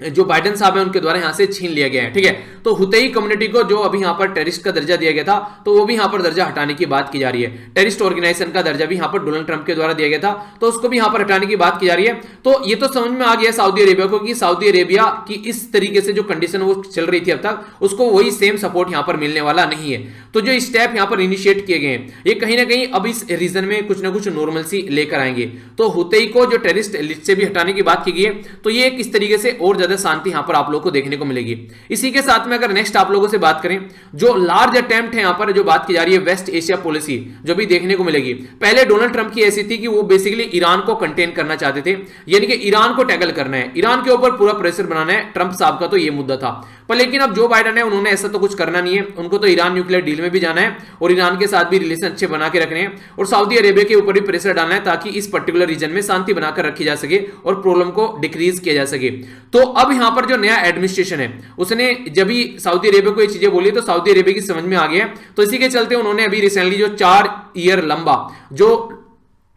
जो बाइडेन साहब है उनके द्वारा यहां से छीन लिया गया है, ठीक है। तो हुतई कम्युनिटी को जो अभी यहां पर टेररिस्ट का दर्जा दिया गया था, तो वो भी यहां पर दर्जा हटाने की बात की जा रही है। टेररिस्ट ऑर्गेनाइजेशन का दर्जा भी यहां पर डोनाल्ड ट्रंप के द्वारा दिया गया था, तो उसको भी यहां पर हटाने की बात की जा रही है। तो ये तो समझ में आ गया सऊदी अरेबिया को कि सऊदी अरेबिया की इस तरीके से जो कंडीशन वो चल रही थी अब तक, उसको वही सेम सपोर्ट यहां पर मिलने वाला नहीं है। तो जो स्टेप यहां पर इनिशिएट किए गए हैं, ये कहीं ना कहीं अब इस रीजन में कुछ ना कुछ नॉर्मलसी लेकर आएंगे। तो हुतई को जो टेररिस्ट लिस्ट से भी हटाने की बात की गई है, तो ये एक इस तरीके से और ज्यादा शांति यहां पर आप लोगों को देखने को मिलेगी। इसी के साथ में अगर नेक्स्ट आप लोगों से बात करें, जो लार्ज अटेम्प्ट है यहां पर जो बात की जा रही है वेस्ट एशिया पॉलिसी, जो भी देखने को मिलेगी। पहले डोनाल्ड ट्रंप की ऐसी थी कि वो बेसिकली ईरान को कंटेन करना चाहते थे, यानी कि ईरान को टैकल करना है, ईरान के ऊपर पूरा प्रेशर बनाना है। ट्रंप साहब का तो ये मुद्दा था, पर लेकिन अब जो बाइडेन है उन्होंने ऐसा तो कुछ करना नहीं है, उनको तो ईरान न्यूक्लियर डील में भी जाना है और ईरान के साथ भी रिलेशन अच्छे बना के रखने हैं, और सऊदी अरेबिया के ऊपर भी प्रेशर डालना है ताकि इस पर्टिकुलर रीजन में शांति बनाकर रखी जा सके और प्रॉब्लम को डिक्रीज किया जा सके। तो अब यहां पर जो नया एडमिनिस्ट्रेशन है उसने जब भी सऊदी अरेबिया को ये चीजें बोली तो सऊदी अरेबिया की समझ में आ गया, तो इसी के चलते उन्होंने अभी रिसेंटली जो 4 ईयर लंबा जो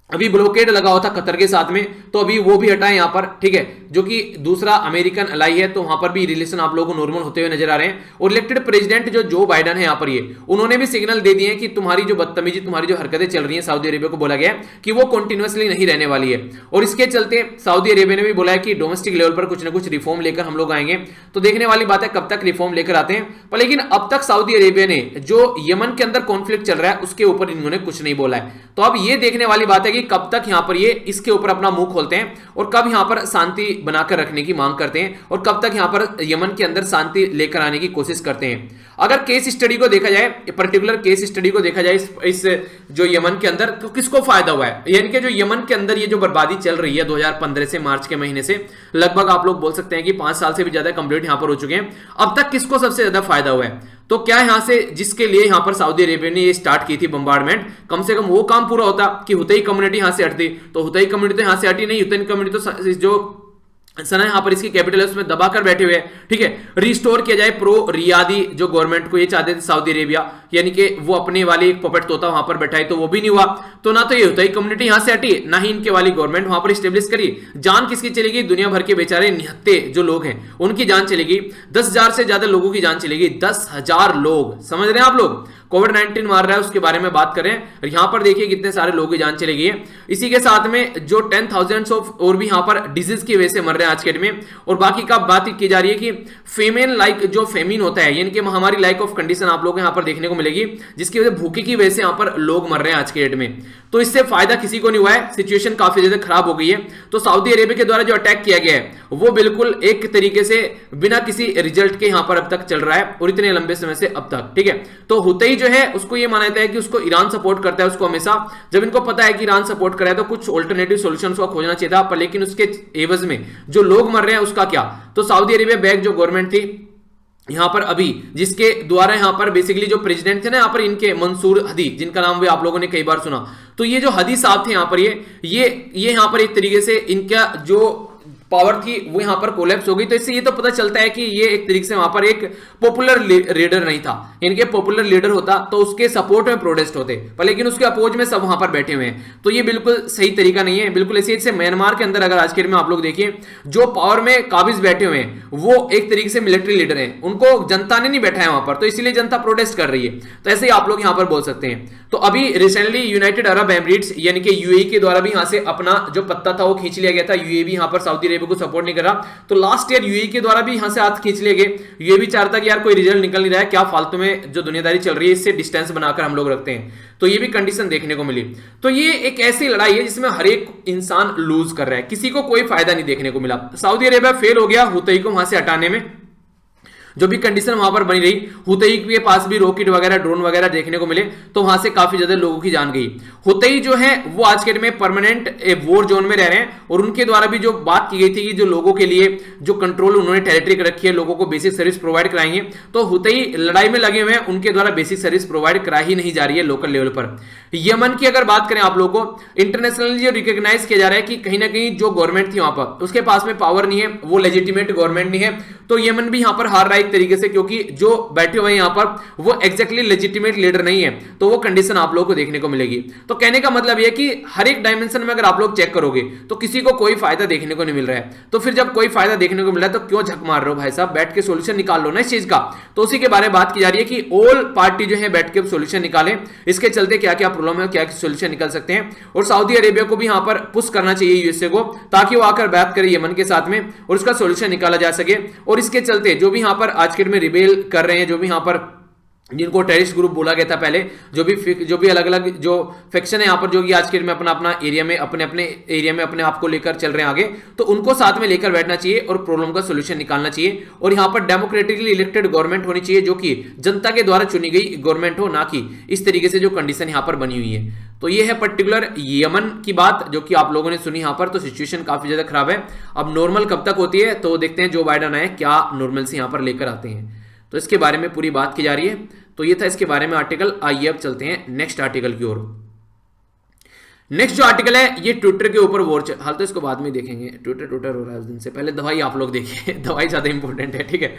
अभी ब्लॉकेड लगा हुआ था कतर के साथ में, तो अभी वो भी हटाए यहां पर, ठीक है, जो कि दूसरा अमेरिकन अलाई है, तो वहां पर भी रिलेशन आप लोगों को नॉर्मल होते हुए नजर आ रहे हैं। और इलेक्टेड प्रेसिडेंट जो बाइडन है यहां पर, ये उन्होंने भी सिग्नल दे दिए हैं कि तुम्हारी जो बदतमीजी, तुम्हारी जो हरकतें चल रही हैं सऊदी अरेबिया को बोला गया है कि वो कंटिन्यूअसली नहीं रहने वाली है। और इसके चलते सऊदी अरेबिया ने भी बोला है कि डोमेस्टिक लेवल पर कुछ ना कुछ रिफॉर्म लेकर हम लोग आएंगे। तो देखने वाली बात है कब तक रिफॉर्म लेकर आते हैं, पर लेकिन अब तक सऊदी अरेबिया ने जो यमन के अंदर कॉन्फ्लिक्ट चल रहा है उसके ऊपर इन्होंने कुछ नहीं बोला है। तो अब ये देखने वाली बात है कि कब तक यहां पर ये इसके ऊपर अपना मुंह खोलते हैं और कब यहां पर शांति बनाकर रखने की मांग करते हैं और कब तक यहां पर यमन के अंदर शांति लेकर आने की कोशिश करते हैं। अगर केस स्टडी को देखा जाए, पर्टिकुलर केस स्टडी को देखा जाए इस जो यमन के अंदर, तो किसको फायदा हुआ है, यानी कि जो यमन के अंदर ये जो बर्बादी चल रही है 2015 से मार्च के महीने से, लगभग आप लोग बोल सकते हैं कि 5 साल से भी ज्यादा कंप्लीट यहां पर हो चुके हैं। अब तक किसको सबसे ज्यादा फायदा हुआ है, तो क्या यहां से जिसके लिए यहां पर सऊदी अरेबिया ने ये स्टार्ट की थी बम्बार्डमेंट, कम से कम वो काम पूरा होता कि हुतई कम्युनिटी यहां से हटती। तो हुतई कम्युनिटी तो यहां से हटी नहीं, हुतई कम्युनिटी तो जो सना यहां पर इसकी कैपिटल है उसमें दबाकर बैठे हुए हैं, ठीक है। रिस्टोर किया जाए प्रो रियादी जो गवर्नमेंट को ये चाहते थे सऊदी अरेबिया, यानी कि वो अपने वाली एक पपेट तोता वहां पर बैठाई, तो वो भी नहीं हुआ। तो ना तो ये होता ही कम्युनिटी यहां से हटी, ना ही इनके वाली गवर्नमेंट वहां पर स्टेब्लिश करी। जान किसकी चलेगी, दुनिया भर के बेचारे निहत्ते जो लोग हैं उनकी जान चलेगी। 10,000 से ज्यादा लोगों की जान चलेगी, 10,000 लोग, समझ रहे हैं आप लोग। कोविड-19 मार रहा है उसके बारे में बात करें, यहां पर देखिए कितने सारे लोगों की जान चली गई है। इसी के साथ में जो 10,000 ऑफ और भी यहां पर डिजीज की वजह से मर रहे हैं आज के डेट में। और बाकी का बात की जा रही है कि फेमेन लाइक जो फेमिन होता है, यानी कि महामारी लाइक ऑफ कंडीशन आप लोगों को यहां पर देखने को मिलेगी, जिसकी वजह भूखे की वजह से यहां पर लोग मर रहे हैं आज के डेट में। तो इससे फायदा किसी को नहीं हुआ है, सिचुएशन काफी ज्यादा खराब हो गई है। तो सऊदी अरेबिया के द्वारा जो अटैक किया गया है वो बिल्कुल एक तरीके से बिना किसी रिजल्ट के यहां पर अब तक चल रहा है, और इतने लंबे समय से अब तक, ठीक है। तो हुतई जो है उसको ये माना जाता है कि उसको ईरान सपोर्ट करता है, उसको हमेशा जब इनको पता है कि ईरान सपोर्ट कर रहा है तो कुछ ऑल्टरनेटिव सॉल्यूशंस को खोजना चाहिए था, पर लेकिन उसके एवज में जो लोग मर रहे हैं उसका क्या। तो सऊदी अरेबिया बैक जो गवर्नमेंट थी यहां पर अभी, जिसके द्वारा यहां पर बेसिकली जो प्रेसिडेंट थे ना यहां पर इनके, मंसूर हदी, जिनका नाम भी आप लोगों ने कई बार सुना, तो ये जो हदी साहब थे यहां पर ये यहां पर एक तरीके से इनका जो पावर थी वो यहां पर कोलैप्स हो गई। तो इससे ये तो पता चलता है कि ये एक तरीके से वहां पर एक पॉपुलर लीडर नहीं था, यानी कि पॉपुलर लीडर होता तो उसके सपोर्ट में प्रोटेस्ट होते, पर लेकिन उसके अपोज में सब वहां पर बैठे हुए हैं। तो ये बिल्कुल सही तरीका नहीं है, बिल्कुल ऐसे से म्यांमार के अंदर अगर आज के दिन में आप लोग देखिए जो पावर में काबिज बैठे हुए हैं वो एक तरीके से मिलिट्री लीडर है, उनको जनता ने नहीं बैठा है वहां पर, तो इसलिए जनता प्रोटेस्ट कर रही है। तो ऐसे ही आप लोग यहां पर बोल सकते हैं। तो अभी रिसेंटली यूनाइटेड अरब एमिरेट्स यानी कि यूएई के द्वारा भी यहां से अपना जो पत्ता था वो खींच लिया गया था। यूएई भी यहां पर सऊदी अरेबिया को सपोर्ट नहीं कर रहा, तो लास्ट ईयर यूएई के द्वारा भी यहां से हाथ खींच लिए गए। यूएई भी चाहता कि यार कोई रिजल्ट निकल नहीं रहा है, क्या फालतू में जो दुनियादारी चल रही है इससे डिस्टेंस बनाकर हम लोग रखते हैं। तो ये भी कंडीशन देखने को मिली। तो ये एक ऐसी लड़ाई है जिसमें हर एक इंसान लूज कर रहा है, किसी को कोई फायदा नहीं देखने को मिला। सऊदी अरेबिया फेल हो गया हुतई को वहां से हटाने में, जो भी कंडीशन वहां पर बनी रही। हुतई के पास भी रॉकेट वगैरह ड्रोन वगैरह देखने को मिले, तो वहां से काफी ज्यादा लोगों की जान गई। हुतई जो है वो आज के दिन में परमानेंट वॉर जोन में रह रहे हैं, और उनके द्वारा भी जो बात की गई थी कि जो लोगों के लिए जो कंट्रोल उन्होंने टेरिटरी रखी है, लोगों को बेसिक सर्विस प्रोवाइड कराएंगे। तो हुतई लड़ाई में लगे हुए हैं, उनके द्वारा बेसिक सर्विस प्रोवाइड करा ही नहीं जा रही है लोकल लेवल पर। यमन की अगर बात करें आप लोगों को, इंटरनेशनली जो रिकॉग्नाइज किया जा रहा है कि कहीं ना कहीं जो गवर्नमेंट थी वहां पर उसके पास में पावर नहीं है, वो लेजिटिमेट गवर्नमेंट नहीं है। तो यमन भी यहां पर हार रहा है एक तरीके से, क्योंकि जो बैठे हुए यहां पर वो एग्जैक्टली लेजिटिमेट लीडर नहीं है। तो वो कंडीशन आप लोगों को देखने को मिलेगी। तो कहने का मतलब यह कि हर एक डायमेंशन में अगर आप लोग चेक करोगे तो किसी को कोई फायदा देखने को नहीं मिल रहा है। तो फिर जब कोई फायदा देखने को मिल रहा है तो क्यों झक मार रहे हो भाई साहब, बैठ के सोल्यूशन निकाल लो ना इस चीज का। तो उसी के बारे में बात की जा रही है कि ऑल पार्टी जो है बैठ के सोल्यूशन निकालें, इसके चलते क्या क्या प्रॉब्लम है, क्या सोल्यूशन निकल सकते हैं। और सऊदी अरेबिया को भी यहां पर पुश करना चाहिए यूएसए को, ताकि वो आकर बात करे यमन के साथ में और उसका सोल्यूशन निकाला जा सके। और इसके चलते जो भी यहां पर आज के दिन में रिबेल कर रहे हैं, जो भी यहां पर जिनको टेररिस्ट ग्रुप बोला गया था पहले, जो भी अलग अलग जो फैक्शन है यहाँ पर, जो कि आज के में अपना एरिया में अपने एरिया में अपने आप को लेकर चल रहे हैं आगे, तो उनको साथ में लेकर बैठना चाहिए और प्रॉब्लम का सोल्यूशन निकालना चाहिए। और यहाँ पर डेमोक्रेटिकली इलेक्टेड गवर्नमेंट होनी चाहिए, जो कि जनता के द्वारा चुनी गई गवर्नमेंट हो, ना कि इस तरीके से जो कंडीशन यहाँ पर बनी हुई है। तो ये है पर्टिकुलर यमन की बात जो कि आप लोगों ने सुनी यहाँ पर। तो सिचुएशन काफी ज्यादा खराब है। अब नॉर्मल कब तक होती है, तो देखते हैं जो बाइडन आए क्या नॉर्मल से यहाँ पर लेकर आते हैं। तो इसके बारे में पूरी बात की जा रही है। तो ये था इसके बारे में आर्टिकल। आइए अब चलते हैं नेक्स्ट आर्टिकल की ओर। नेक्स्ट जो आर्टिकल है ये ट्विटर के ऊपर वॉर, हाल तो इसको बाद में देखेंगे, ट्विटर हो रहा है उस दिन से पहले दवाई आप लोग देखिए दवाई ज्यादा इंपॉर्टेंट है, ठीक है।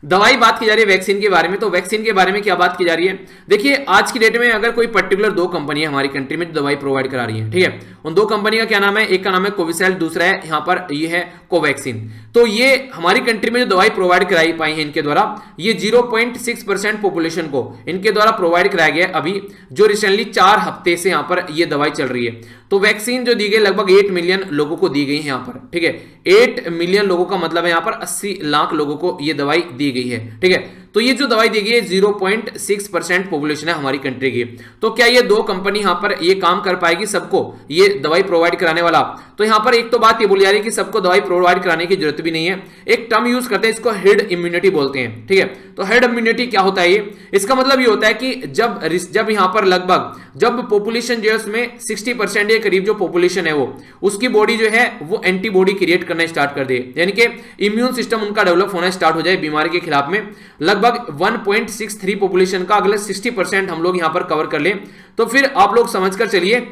दवाई बात की जा रही है वैक्सीन के बारे में, तो वैक्सीन के बारे में क्या बात की जा रही है? देखिए आज की डेट में अगर कोई पर्टिकुलर दो कंपनी है हमारी कंट्री में जो दवाई प्रोवाइड करा रही है, ठीक है, उन दो कंपनी का क्या नाम है? एक का नाम है कोविशील्ड, दूसरा है यहाँ पर ये है कोवैक्सीन। तो ये हमारी कंट्री में जो दवाई प्रोवाइड कराई पाई है इनके द्वारा, ये 0.6% पॉपुलेशन को इनके द्वारा प्रोवाइड कराया गया अभी, जो रिसेंटली 4 हफ्ते से यहाँ पर ये दवाई चल रही है। तो वैक्सीन जो दी गई लगभग 8 मिलियन लोगों को दी गई है यहाँ पर, ठीक है, 8 मिलियन लोगों का मतलब है यहाँ पर 80 लाख लोगों को ये दवाई दी गई है, ठीक है। तो ये जो दवाई दी गई है 0.6% पॉपुलेशन है हमारी कंट्री की। तो क्या ये दो कंपनी यहाँ पर ये काम कर पाएगी सबको ये दवाई प्रोवाइड कराने वाला? तो यहाँ पर एक तो बात ये बोली जा रही है कि सबको दवाई प्रोवाइड कराने की जरूरत भी नहीं है। एक टर्म यूज करते हैं, इसको हेड इम्यूनिटी बोलते हैं, ठीक है। तो हेड इम्यूनिटी क्या होता है ये? इसका मतलब ये होता है कि जब यहाँ पर लगभग जब पॉपुलेशन जो है उसमें 60% के करीब जो पॉपुलेशन है वो उसकी बॉडी जो है वो एंटीबॉडी क्रिएट करना स्टार्ट कर दे, यानी कि इम्यून सिस्टम उनका डेवलप होना स्टार्ट हो जाए बीमारी के खिलाफ में। लगभग 1.63 पॉपुलेशन का अगले 60% हम लोग यहां पर कवर कर लें, तो फिर आप लोग समझकर चलिए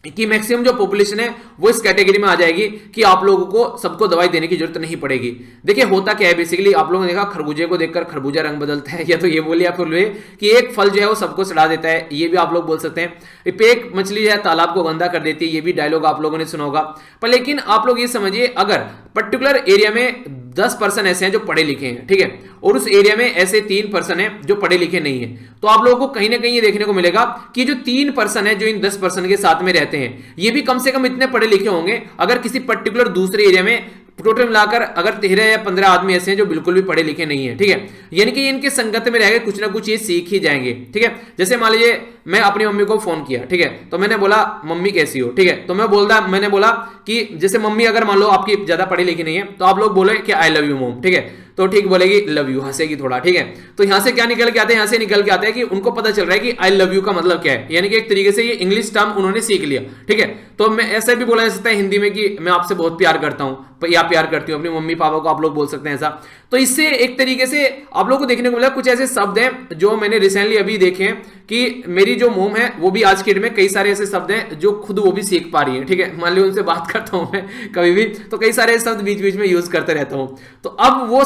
कि मैक्सिमम जो पॉपुलेशन है वो इस कैटेगरी में आ जाएगी कि आप लोगों को सबको दवाई देने की जरूरत नहीं पड़ेगी। देखिए होता क्या है बेसिकली, आप लोगों ने देखा खरबूजे को देखकर खरबूजा रंग बदलता है, या तो ये बोलिए आप कि एक फल जो है वो सबको सड़ा देता है, ये भी आप लोग बोल सकते हैं। एक मछली जो है तालाब को गंदा कर देती है, ये भी डायलॉग आप लोगों ने सुना होगा। पर लेकिन आप लोग ये समझिए, अगर पर्टिकुलर एरिया में 10% ऐसे हैं जो पढ़े लिखे हैं, ठीक है, और उस एरिया में ऐसे 3% है जो पढ़े लिखे नहीं है, तो आप लोगों को कहीं ना कहीं ये देखने को मिलेगा कि जो 3% है जो इन 10% के साथ में रहते हैं, ये भी कम से कम इतने पढ़े लिखे होंगे। अगर किसी पर्टिकुलर दूसरे एरिया में टोटल मिलाकर अगर 13 या 15 आदमी ऐसे हैं जो बिल्कुल भी पढ़े लिखे नहीं है, ठीक है, यानी कि इनके संगत में रह कुछ ना कुछ ये सीख ही जाएंगे, ठीक है। जैसे मान लीजिए मैं अपनी मम्मी को फोन किया, ठीक है, तो मैंने बोला मम्मी कैसी हो, ठीक है, तो मैंने बोला कि जैसे मम्मी अगर मान लो आपकी ज्यादा पढ़ी लिखी नहीं है तो आप लोग बोले कि आई लव यू मॉम, ठीक है, तो ठीक बोलेगी लव यू, हंसेगी थोड़ा, ठीक है। तो यहां से क्या निकल के आते हैं? यहां से निकल के आते हैं कि उनको पता चल रहा है कि आई लव यू का मतलब क्या है, यानी कि एक तरीके से ये इंग्लिश टर्म उन्होंने सीख लिया, ठीक है। तो मैं ऐसा भी बोला जा सकता है हिंदी में कि मैं आपसे बहुत प्यार करता हूं या प्यार करती हूं, अपनी मम्मी पापा को आप लोग बोल सकते हैं ऐसा। तो इससे एक तरीके से आप लोग को देखने को मिला कुछ ऐसे शब्द हैं जो मैंने रिसेंटली अभी देखे हैं कि मेरी जो मोम है वो भी आज के डेट में कई सारे ऐसे शब्द हैं जो खुद वो भी सीख पा रही है, ठीक है। मान लो उनसे बात करता हूं मैं कभी भी, तो कई सारे शब्द बीच बीच में यूज करते रहता हूं, तो अब वो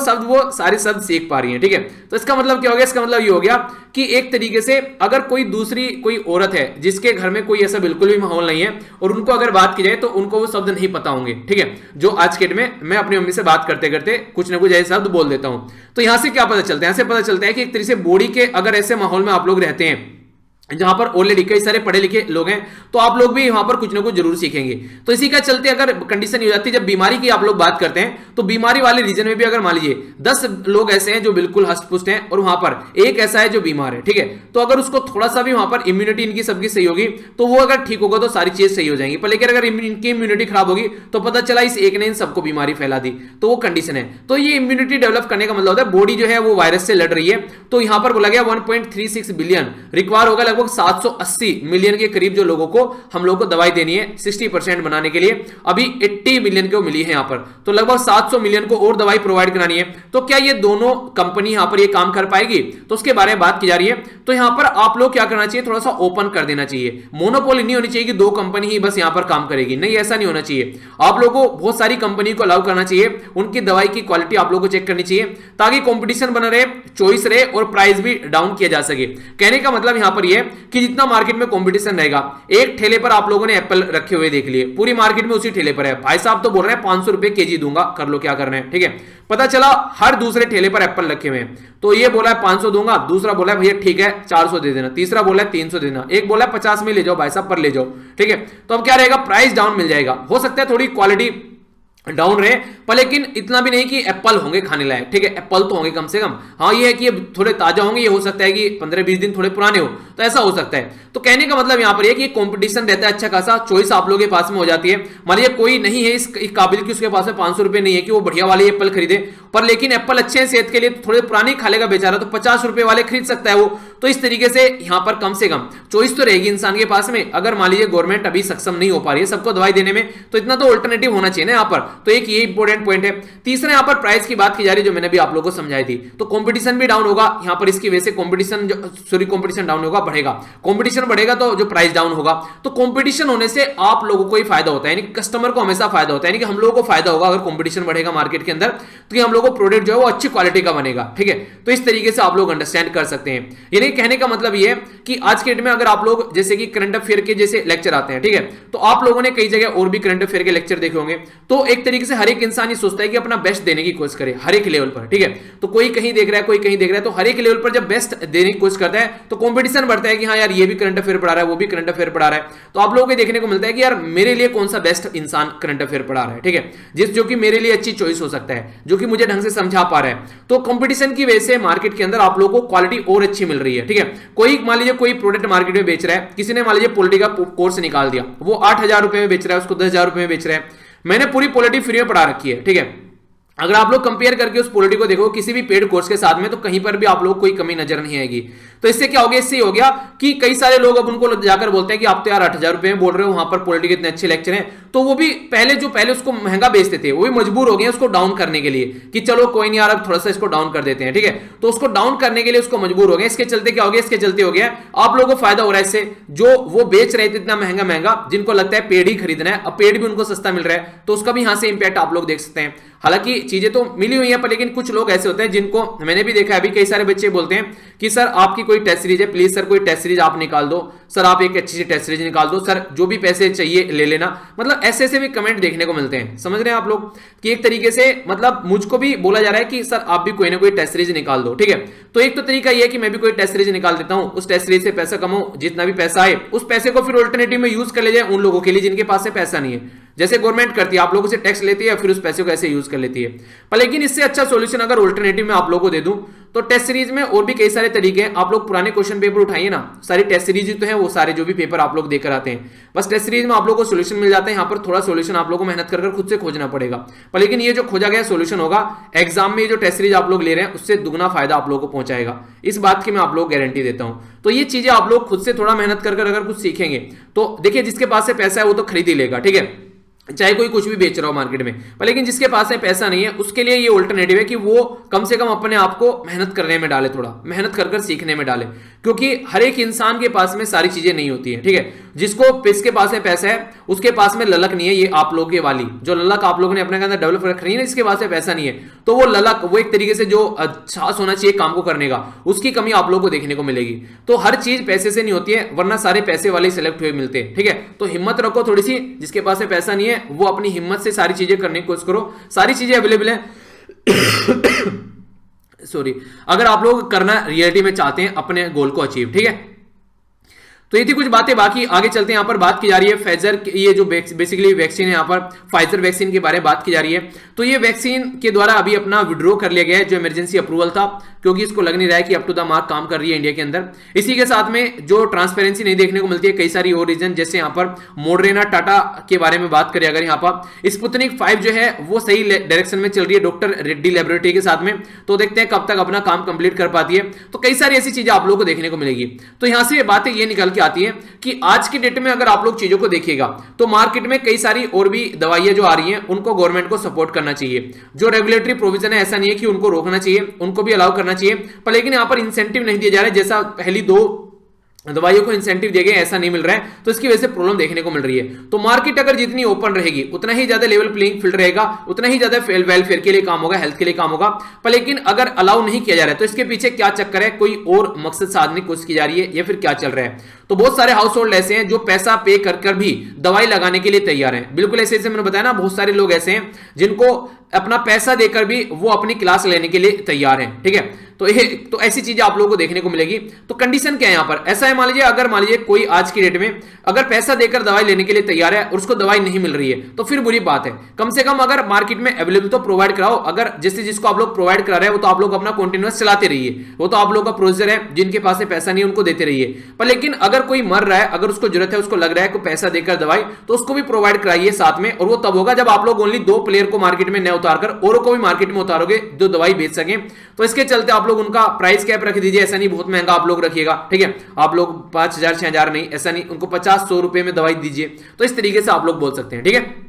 सारे शब्द सीख पा रही है, ठीक है। तो इसका मतलब क्या हो गया? इसका मतलब ये हो गया कि एक तरीके से अगर कोई औरत है जिसके घर में कोई ऐसा बिल्कुल भी माहौल नहीं है और उनको अगर बात की जाए तो उनको वो शब्द नहीं पता होंगे, ठीक है, जो आज के डेट में मैं अपनी मम्मी से बात करते करते कुछ ना कुछ ऐसे शब्द बोल देता हूं। तो यहां से क्या पता चलता है? यहां से पता चलता है कि एक तरीके से बॉडी के अगर ऐसे माहौल में आप लोग रहते हैं जहां पर ऑलरेडी कई सारे पढ़े लिखे लोग हैं, तो आप लोग भी वहां पर कुछ ना कुछ जरूर सीखेंगे। तो इसी का चलते अगर कंडीशन हो जाती है, जब बीमारी की आप लोग बात करते हैं तो बीमारी वाले रीजन में भी अगर मान लीजिए 10 लोग ऐसे हैं जो बिल्कुल हष्ट-पुष्ट हैं और वहां पर एक ऐसा है जो बीमार है, ठीक है, तो अगर उसको थोड़ा सा भी वहां पर इम्यूनिटी इनकी सबकी सही होगी तो वो अगर ठीक होगा तो सारी चीज सही हो जाएंगी। पर लेकिन अगर इनकी इम्यूनिटी खराब होगी तो पता चला इस एक ने इन सबको बीमारी फैला दी, तो वो कंडीशन है। तो ये इम्यूनिटी डेवलप करने का मतलब होता है बॉडी जो है वो वायरस से लड़ रही है। तो यहां पर बोला गया 1.36 बिलियन रिक्वायर होगा, लगभग 780 मिलियन के करीब जो लोगों को हम लोगों को दवाई देनी है 60% बनाने के लिए। अभी 80 मिलियन को मिली है यहां पर, तो लगभग 700 मिलियन को और दवाई प्रोवाइड करानी है। तो क्या ये दोनों कंपनी यहां पर ये काम कर पाएगी? तो उसके बारे में बात की जा रही है। तो यहां पर आप लोग क्या करना चाहिए? थोड़ा सा ओपन कर देना चाहिए। मोनोपोली नहीं होनी चाहिए कि दो कंपनी ही बस यहां पर काम करेगी, नहीं, ऐसा नहीं होना चाहिए। आप लोगों को बहुत सारी कंपनी को अलाउ करना चाहिए, उनकी दवाई की क्वालिटी आप लोगों को चेक करनी चाहिए ताकि कंपटीशन बना रहे, चॉइस रहे और प्राइस भी डाउन किया जा सके। कहने का मतलब यहां पर यह कि जितना मार्केट में कंपटीशन रहेगा, एक ठेले पर आप लोगों ने एप्पल रखे हुए देख लिए, पूरी मार्केट में उसी ठेले पर है, भाई साहब तो बोल रहे हैं 500 रुपए केजी दूंगा, कर लो क्या करना है, ठीक है। पता चला हर दूसरे ठेले पर एप्पल रखे हुए हैं, तो ये बोला है 500 दूंगा, दूसरा बोला है भैया ठीक है 400 दे देना, तीसरा बोला है 300 देना, एक बोला है 50 में ले जाओ भाई साहब, पर ले जाओ, ठीक है। तो अब क्या रहेगा? प्राइस डाउन मिल जाएगा। हो सकता है थोड़ी क्वालिटी डाउन रहे, पर लेकिन इतना भी नहीं कि एप्पल होंगे खाने लायक, ठीक है, एप्पल तो होंगे कम से कम। हाँ ये है कि ये थोड़े ताजा होंगे, ये हो सकता है कि 15-20 दिन थोड़े पुराने हो, तो ऐसा हो सकता है। तो कहने का मतलब यहां पर ये कि कंपटीशन रहता है अच्छा खासा, चॉइस आप लोगों के पास में हो जाती है। मान लीजिए कोई नहीं है इस काबिल की उसके पास में 500 रुपए नहीं है कि वो बढ़िया वाले एप्पल खरीदे, पर लेकिन एप्पल अच्छे हैं सेहत के लिए, तो थोड़े पुराने खा लेगा बेचारा, तो 50 रुपए वाले खरीद सकता है वो, तो इस तरीके से यहां पर कम से कम चॉइस तो रहेगी इंसान के पास में। अगर मान लीजिए गवर्नमेंट अभी सक्षम नहीं हो पा रही है सबको दवाई देने में, तो इतना तो अल्टरनेटिव होना चाहिए ना यहाँ पर। तो एक ये इंपॉर्टेंट पॉइंट है। तीसरा यहाँ पर प्राइस की बात की जा रही है, जो मैंने भी आप लोगों को समझाई थी। तो कंपटीशन भी डाउन होगा यहाँ पर, इसकी वजह से कंपटीशन डाउन होगा, बढ़ेगा। कंपटीशन बढ़ेगा तो जो प्राइस डाउन होगा, तो कंपटीशन होने से आप लोगों को ही फायदा होता है, यानी कस्टमर को हमेशा फायदा होता है, यानी कि हम लोगों को फायदा होगा अगर कंपटीशन बढ़ेगा मार्केट के अंदर, तो हम लोगों को प्रोडक्ट जो है वो अच्छी क्वालिटी का बनेगा। ठीक है, तो इस तरीके से आप लोग अंडरस्टैंड कर सकते हैं। यानी कहने का मतलब ये है कि आज के डेट में अगर आप लोग जैसे कि करंट अफेयर के जैसे लेक्चर आते हैं, ठीक है, तो आप लोगों ने कई जगह और भी करंट अफेयर के लेक्चर देखे होंगे। तो एक तरीके से हर एक इंसान ये सोचता है कि अपना बेस्ट देने की कोशिश करे हर एक लेवल पर। ठीक है, तो कोई कहीं देख रहा है, कोई कहीं देख रहा है, तो हर एक लेवल पर जब बेस्ट देने की कोशिश करता है तो कंपटीशन बढ़ता है कि हाँ यार ये भी करंट अफेयर पढ़ा रहा है, वो भी करंट अफेयर पढ़ा रहा है। तो आप लोगों को देखने को मिलता है कि यार मेरे लिए कौन सा बेस्ट इंसान करंट अफेयर पढ़ा रहा है। ठीक है, जो कि मेरे लिए अच्छी चॉइस हो सकता है, जो कि मुझे ढंग से समझा पा रहा है। तो कंपटीशन की वजह से मार्केट के अंदर आप लोगों को क्वालिटी और अच्छी मिल रही है। ठीक है, कोई मान लीजिए कोई प्रोडक्ट मार्केट में बेच रहा है, किसी ने मान लीजिए पॉलिटी का कोर्स निकाल दिया, वो 8,000 रुपए में बेच रहा है, उसको 10,000 रुपए में बेच रहा है। मैंने पूरी पॉलिटी फ्री में पढ़ा रखी है। ठीक है, अगर आप लोग कंपेयर करके उस पॉलिटी को देखो किसी भी पेड कोर्स के साथ में, तो कहीं पर भी आप लोग कोई कमी नजर नहीं आएगी। तो इससे क्या हो गया, इससे हो गया कि कई सारे लोग अब उनको जाकर बोलते हैं कि आप तो यार 8,000 रुपए में बोल रहे हो, वहां पर पॉलिटी के इतने अच्छे लेक्चर हैं। तो वो भी पहले उसको महंगा बेचते थे, वो भी मजबूर हो गए उसको डाउन करने के लिए कि चलो कोई नहीं यार अब थोड़ा सा इसको डाउन कर देते हैं। ठीक है, तो उसको डाउन करने के लिए उसको मजबूर हो गए। इसके चलते क्या हो गया, इसके चलते हो गया आप लोगों को फायदा हो रहा है इससे। जो वो बेच रहे थे इतना महंगा महंगा, जिनको लगता है पेड ही खरीदना है, अब पेड भी उनको सस्ता मिल रहा है, तो उसका भी यहां से इंपैक्ट आप लोग देख सकते हैं। हालांकि चीजें तो मिली हुई हैं, पर लेकिन कुछ लोग ऐसे होते हैं जिनको मैंने भी देखा है, अभी कई सारे बच्चे बोलते हैं कि सर आपकी कोई टेस्ट सीरीज है, प्लीज सर कोई टेस्ट सीरीज आप निकाल दो, सर आप एक अच्छी सी टेस्ट सीरीज निकाल दो, सर जो भी पैसे चाहिए ले लेना। मतलब ऐसे ऐसे भी कमेंट देखने को मिलते हैं। समझ रहे हैं आप लोग कि एक तरीके से मतलब मुझको भी बोला जा रहा है कि सर आप भी कोई ना कोई टेस्ट सीरीज निकाल दो। ठीक है, तो एक तो तरीका यह है कि मैं भी कोई टेस्ट सीरीज निकाल देता हूं, उस टेस्ट सीरीज से पैसा कमाऊं, जितना भी पैसा आए उस पैसे को फिर अल्टरनेटिव में यूज कर ले जाए उन लोगों के लिए जिनके पास से पैसा नहीं है। जैसे गवर्नमेंट करती है, आप लोगों से टैक्स लेती है, फिर उस पैसे को ऐसे यूज कर लेती है। पर लेकिन इससे अच्छा सॉल्यूशन अगर अल्टरनेटिव में आप लोगों को दे दूं, तो टेस्ट सीरीज में और भी कई सारे तरीके हैं। आप लोग पुराने क्वेश्चन पेपर उठाइए ना, सारी टेस्ट सीरीज तो है, वो सारे जो भी पेपर आप लोग देकर आते हैं, बस टेस्ट सीरीज में आप लोगों को सॉल्यूशन मिल जाता है। यहाँ पर थोड़ा सॉल्यूशन आप लोगों को मेहनत कर खुद से खोजना पड़ेगा, पर लेकिन ये जो खोजा गया सॉल्यूशन होगा एग्जाम में, ये जो टेस्ट सीरीज आप लोग ले रहे हैं उससे दुगना फायदा आप लोगों को पहुंचाएगा, इस बात की मैं आप लोग गारंटी देता हूं। तो ये चीजें आप लोग खुद से थोड़ा मेहनत कर अगर कुछ सीखेंगे, तो देखिए जिसके पास से पैसा है वो तो खरीद ही लेगा। ठीक है, चाहे कोई कुछ भी बेच रहा हो मार्केट में, पर लेकिन जिसके पास है पैसा नहीं है, उसके लिए ये अल्टरनेटिव है कि वो कम से कम अपने आप को मेहनत करने में डाले, थोड़ा मेहनत कर सीखने में डाले, क्योंकि हर एक इंसान के पास में सारी चीजें नहीं होती है। ठीक है, जिसके पास है पैसा है उसके पास में ललक नहीं है। ये आप लोगों के वाली जो ललक आप लोगों ने अपने अंदर डेवलप रख रही है ना, जिसके पास है पैसा नहीं है, तो वो ललक, वो एक तरीके से जो साहस होना चाहिए काम को करने का, उसकी कमी आप लोगों को देखने को मिलेगी। तो हर चीज पैसे से नहीं होती है, वरना सारे पैसे वाले सिलेक्ट हुए मिलते हैं। ठीक है, तो हिम्मत रखो थोड़ी सी, जिसके पास है पैसा नहीं है वो अपनी हिम्मत से सारी चीजें करने की कोशिश करो, सारी चीजें अवेलेबल है। सॉरी, अगर आप लोग करना रियलिटी में चाहते हैं अपने गोल को अचीव। ठीक है, तो ये थी कुछ बातें, बाकी आगे चलते हैं। यहाँ पर बात की जा रही है फाइजर, ये जो बेसिकली वैक्सीन है, यहाँ पर फाइजर वैक्सीन के बारे में बात की जा रही है। तो ये वैक्सीन के द्वारा अभी अपना विड्रॉ कर लिया गया है, जो इमरजेंसी अप्रूवल था, क्योंकि इसको लग नहीं रहा है कि अप टू द मार्क काम कर रही है इंडिया के अंदर। इसी के साथ में जो ट्रांसपेरेंसी नहीं देखने को मिलती है, कई सारी और रीजन, जैसे यहाँ पर मॉडर्ना टाटा के बारे में बात करें अगर, यहाँ पर स्पुतनिक 5 जो है वो सही डायरेक्शन में चल रही है डॉक्टर रेड्डी लेबोरेटरी के साथ में, तो देखते हैं कब तक अपना काम कंप्लीट कर पाती है। तो कई सारी ऐसी चीजें आप लोगों को देखने को मिलेगी। तो यहां से बातें ये निकल के आती है कि आज की डेट में अगर आप लोग चीजों को देखिएगा, तो मार्केट में कई सारी और भी दवाइयां जो आ रही हैं उनको गवर्नमेंट को सपोर्ट करना चाहिए। जो रेगुलेटरी प्रोविजन है, ऐसा नहीं है कि उनको रोकना चाहिए, उनको भी अलाउ करना चाहिए, पर लेकिन यहां पर इंसेंटिव नहीं दिया जा रहा है, जैसा पहली 2 दवाइयों को इंसेंटिव दिए गए ऐसा नहीं मिल रहा है, तो इसकी वजह से प्रॉब्लम देखने को मिल रही है। तो मार्केट अगर जितनी ओपन रहेगी उतना ही ज्यादा लेवल प्लेइंग फील्ड रहेगा, उतना ही ज्यादा वेलफेयर के लिए काम होगा, हेल्थ के लिए काम होगा। पर लेकिन अगर अलाउ नहीं किया जा रहा है, तो इसके पीछे क्या चक्कर है, कोई और मकसद साधने की कोशिश की जा रही है या फिर क्या चल रहा है। तो बहुत सारे हाउस होल्ड ऐसे हैं जो पैसा पे कर भी दवाई लगाने के लिए तैयार हैं। बिल्कुल ऐसे मैंने बताया ना, बहुत सारे लोग ऐसे हैं जिनको अपना पैसा देकर भी वो अपनी क्लास लेने के लिए तैयार हैं। ठीक है, तो ऐसी चीजें आप लोगों को देखने को मिलेगी। तो कंडीशन क्या है यहाँ पर, ऐसा है मान लीजिए कोई आज की डेट में अगर पैसा देकर दवाई लेने के लिए तैयार है और उसको दवाई नहीं मिल रही है, तो फिर बुरी बात है। कम से कम अगर मार्केट में अवेलेबल तो प्रोवाइड कराओ। अगर जैसे जिसको आप लोग प्रोवाइड करा रहे हैं वो तो आप लोग अपना कंटिन्यूअस चलाते रहिए, वो तो आप लोग का प्रोसीजर है, जिनके पास पैसा नहीं उनको देते रहिए। पर लेकिन अगर अगर कोई मर रहा है, अगर उसको जरूरत है, उसको लग रहा है कोई पैसा देकर दवाई, तो उसको भी प्रोवाइड कराइए साथ में। और वो तब होगा जब आप लोग ओनली 2 प्लेयर को मार्केट में न उतारकर औरों को भी मार्केट में उतारोगे जो दवाई बेच सके। तो इसके चलते आप लोग उनका प्राइस कैप रख दीजिए, ऐसा नहीं बहुत महंगा आप लोग रखिएगा, ठीक है। आप लोग 5,000 6,000 नहीं, ऐसा नहीं, उनको 50-100 रुपए में दवाई दीजिए। तो इस तरीके से आप लोग बोल सकते हैं, ठीक है।